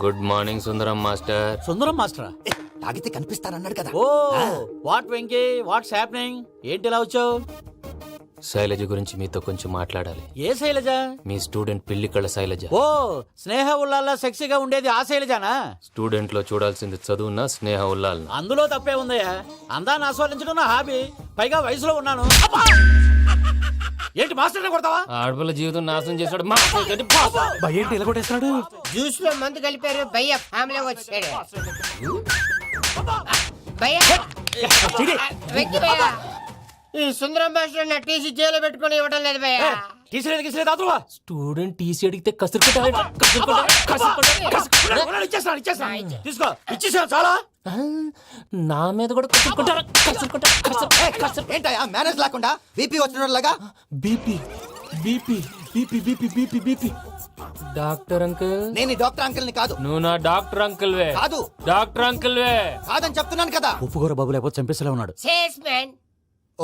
Good morning Sundaram master. Sundaram మాస్టరా? తాగితే కనిపిస్తానన్నాడు కదా. Oh what Venky what's happening? ఏంటి ఇలా వచ్చావు? శైలజ గురించి మీతో కొంచెం మాట్లాడాలి. ఏ శైలజ? మీ స్టూడెంట్ పిల్లి కళ్ళ శైలజ. ఓ స్నేహ ఉల్లాల్లో సెక్సీగా ఉండేది ఆ శైలజానా? స్టూడెంట్ లో చూడాల్సింది చదువున స్నేహ ఉల్లాల్. అందులో తప్పే ఉందయ్యా. అందాన్ని ఆస్వాదించడం నా హాబీ. పైగా వయసులో ఉన్నాను. అబ్బా! ఏంటి మాస్టర్ కొడతావా? ఆడపిల్ల జీవితం నాశనం చేశాడు. ఏంటి ఇలా కొట్టేస్తున్నాడు? జ్యూస్ లో మందు కలిపారు భయ్య ఫ్యామిలీ వచ్చాడు. ఈ సుందరం భాష నా టీసీ జైలు పెట్టుకుని ఇవ్వడం లేదు భయ్య. స్టూడెంట్ టీసీ అడిగితే కసురుకుంటా. తీసుకో ఇచ్చేసా చాలా. నా మీద కూడా కసురుకుంటారా? ఏంటయ్యా మేనేజ్ లేకుండా బీపీ వచ్చినలాగా? BP BP BP BP BP BP. Doctor uncle. నేను డాక్టర్ అంకుల్ ని కాదు. నువ్వు నా డాక్టర్ అంకుల్ వే. కాదు. డాక్టర్ అంకుల్ వే కాదని చెప్తున్నాను కదా. ఉప్పుకూర బాబు లేకపోతే చంపేసేలా ఉన్నాడు.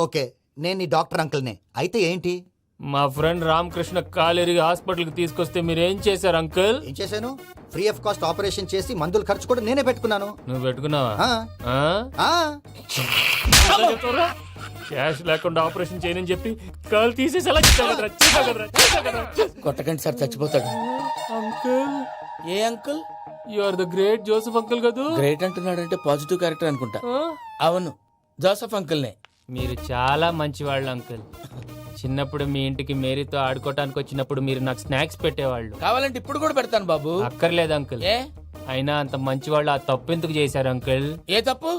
ఓకే నేను నీ డాక్టర్ అంకుల్ నే. అయితే ఏంటి? మా ఫ్రెండ్ రామకృష్ణ కాలేరికి హాస్పిటల్ కి తీసుకొస్తే మీరేం చేశారు అంకుల్? ఏం చేశాను? ఫ్రీ ఆఫ్ కాస్ట్ ఆపరేషన్ చేసి మందుల ఖర్చు కూడా నేనే పెట్టుకున్నాను. నువ్వు పెట్టుకున్నావా? క్యాష్ లేకుండా ఆపరేషన్ చేయనని చెప్పి కాల్ తీసేసి కొట్టకండి సార్ చచ్చిపోతాడు. అంకుల్. ఏ uncle? You are the great Joseph uncle కదా. గ్రేట్ అంటున్నాడంటే పాజిటివ్ క్యారెక్టర్ అనుకుంటా. అవును జోసెఫ్ అంకుల్నే. మీరు చాలా మంచివాళ్ళు అంకుల్. చిన్నప్పుడు మీ ఇంటికి మేరీతో ఆడుకోవటానికి వచ్చినప్పుడు మీరు నాకు స్నాక్స్ పెట్టేవాళ్ళు. కావాలంటే ఇప్పుడు కూడా పెడతాను బాబు. అక్కర్లేదు అంకుల్. ఏ అయినా అంత మంచివాళ్ళు ఆ తప్పు ఎందుకు చేశారు అంకుల్? ఏ తప్పు?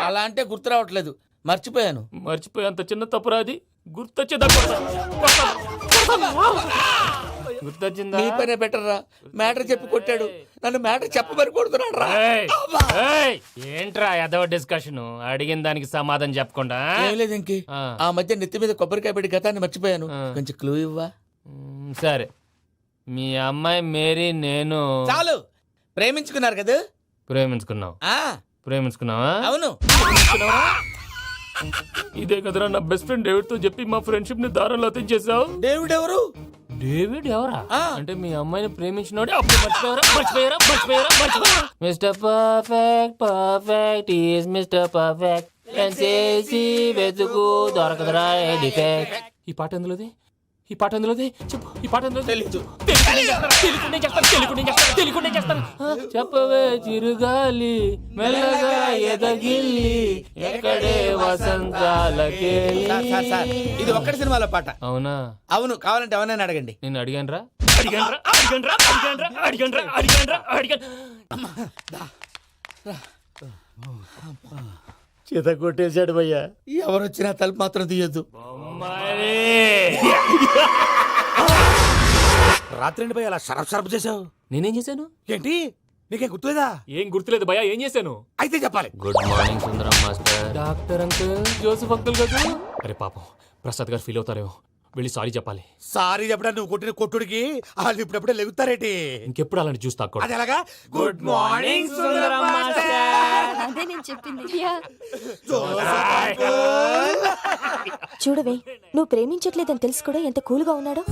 అలా అంటే గుర్తు రావట్లేదు, మర్చిపోయాను. మర్చిపోయి అంత చిన్న తప్పురాది గుర్తొచ్చేదా? గుర్తొచ్చిందా? నీ పనే బెటర్ రా. మ్యాటర్ చెప్పి కొట్టాడు, నన్ను మ్యాటర్ చెప్పమని కొడుతున్నాడు రా. ఏంట్రా ఎదవ డిస్కషన్? అడిగిన దానికి సమాధానం చెప్పకుండా. ఏం లేదు ఇంకి. ఆ మధ్య నెత్తి మీద కొబ్బరికాయ పెట్టి గతాన్ని మర్చిపోయాను. కొంచెం క్లూ ఇవ్వా? సరే, మీ అమ్మాయి మేరీ నేను చాలు. ప్రేమించుకున్నారు కదా? ప్రేమించుకున్నావు. ప్రేమించుకున్నావా? అవును. ఇదే కదరా నా బెస్ట్ ఫ్రెండ్ డేవిడ్ తో చెప్పి మా ఫ్రెండ్షిప్ ని దారంలో తెంచేసావు. డేవిడ్ ఎవరు? డేవిడ్ ఎవరా? అంటే మీ అమ్మాయిని ప్రేమించినోడే అప్పుడు మర్చిపోయారా? Mister perfect perfect is mister perfect చేసి వెతుకు దొరకదురా డిఫెక్ట్. ఈ పాట ఎందులోది? చెప్పు. ఈ పాట ఎందులో? తెలీదు. తెలుగునే చేస్తాను. చెప్పవే చిరుగాలి మెల్లగా ఎదగిల్లి ఎక్కడే వసంతాలకే. ఇది ఒక్కటి సినిమాలో పాట. అవునా? అవును. కావాలంటే ఎవరైనా అడగండి. నేను అడిగాను. చేత కొట్టేశాడు భయ్యా. ఎవరు వచ్చినా తలుపు మాత్రం తీయొద్దు. రాత్రి భయ అలా షరఫ్ చేసావు. నేనేం చేశాను? ఏంటి నీకేం గుర్తులేదా? ఏం గుర్తులేదు భయ్యా. ఏం చేశాను? అయితే చెప్పాలి. Good morning Sundaram master. Doctor uncle Joseph uncle కదా. అరే పాపం ప్రసాద్ గారు ఫీల్ అవుతారేమో. వెళ్ళి సారీ చెప్పాలి. సారీ చెప్పడా? నువ్వు కొట్టిన కొట్టుడికి వాళ్ళు ఇప్పుడప్పుడే లెగుతారేటి? ఇంకెప్పుడు అలాంటి జ్యూస్ తాక్కూడదు. అది ఎలాగా? Good morning Sundaram master. అదే నేను చెప్పింది. చూడవే, నువ్వు ప్రేమించట్లేదని తెలుసు కూడా ఎంత కూల్గా ఉన్నాడో.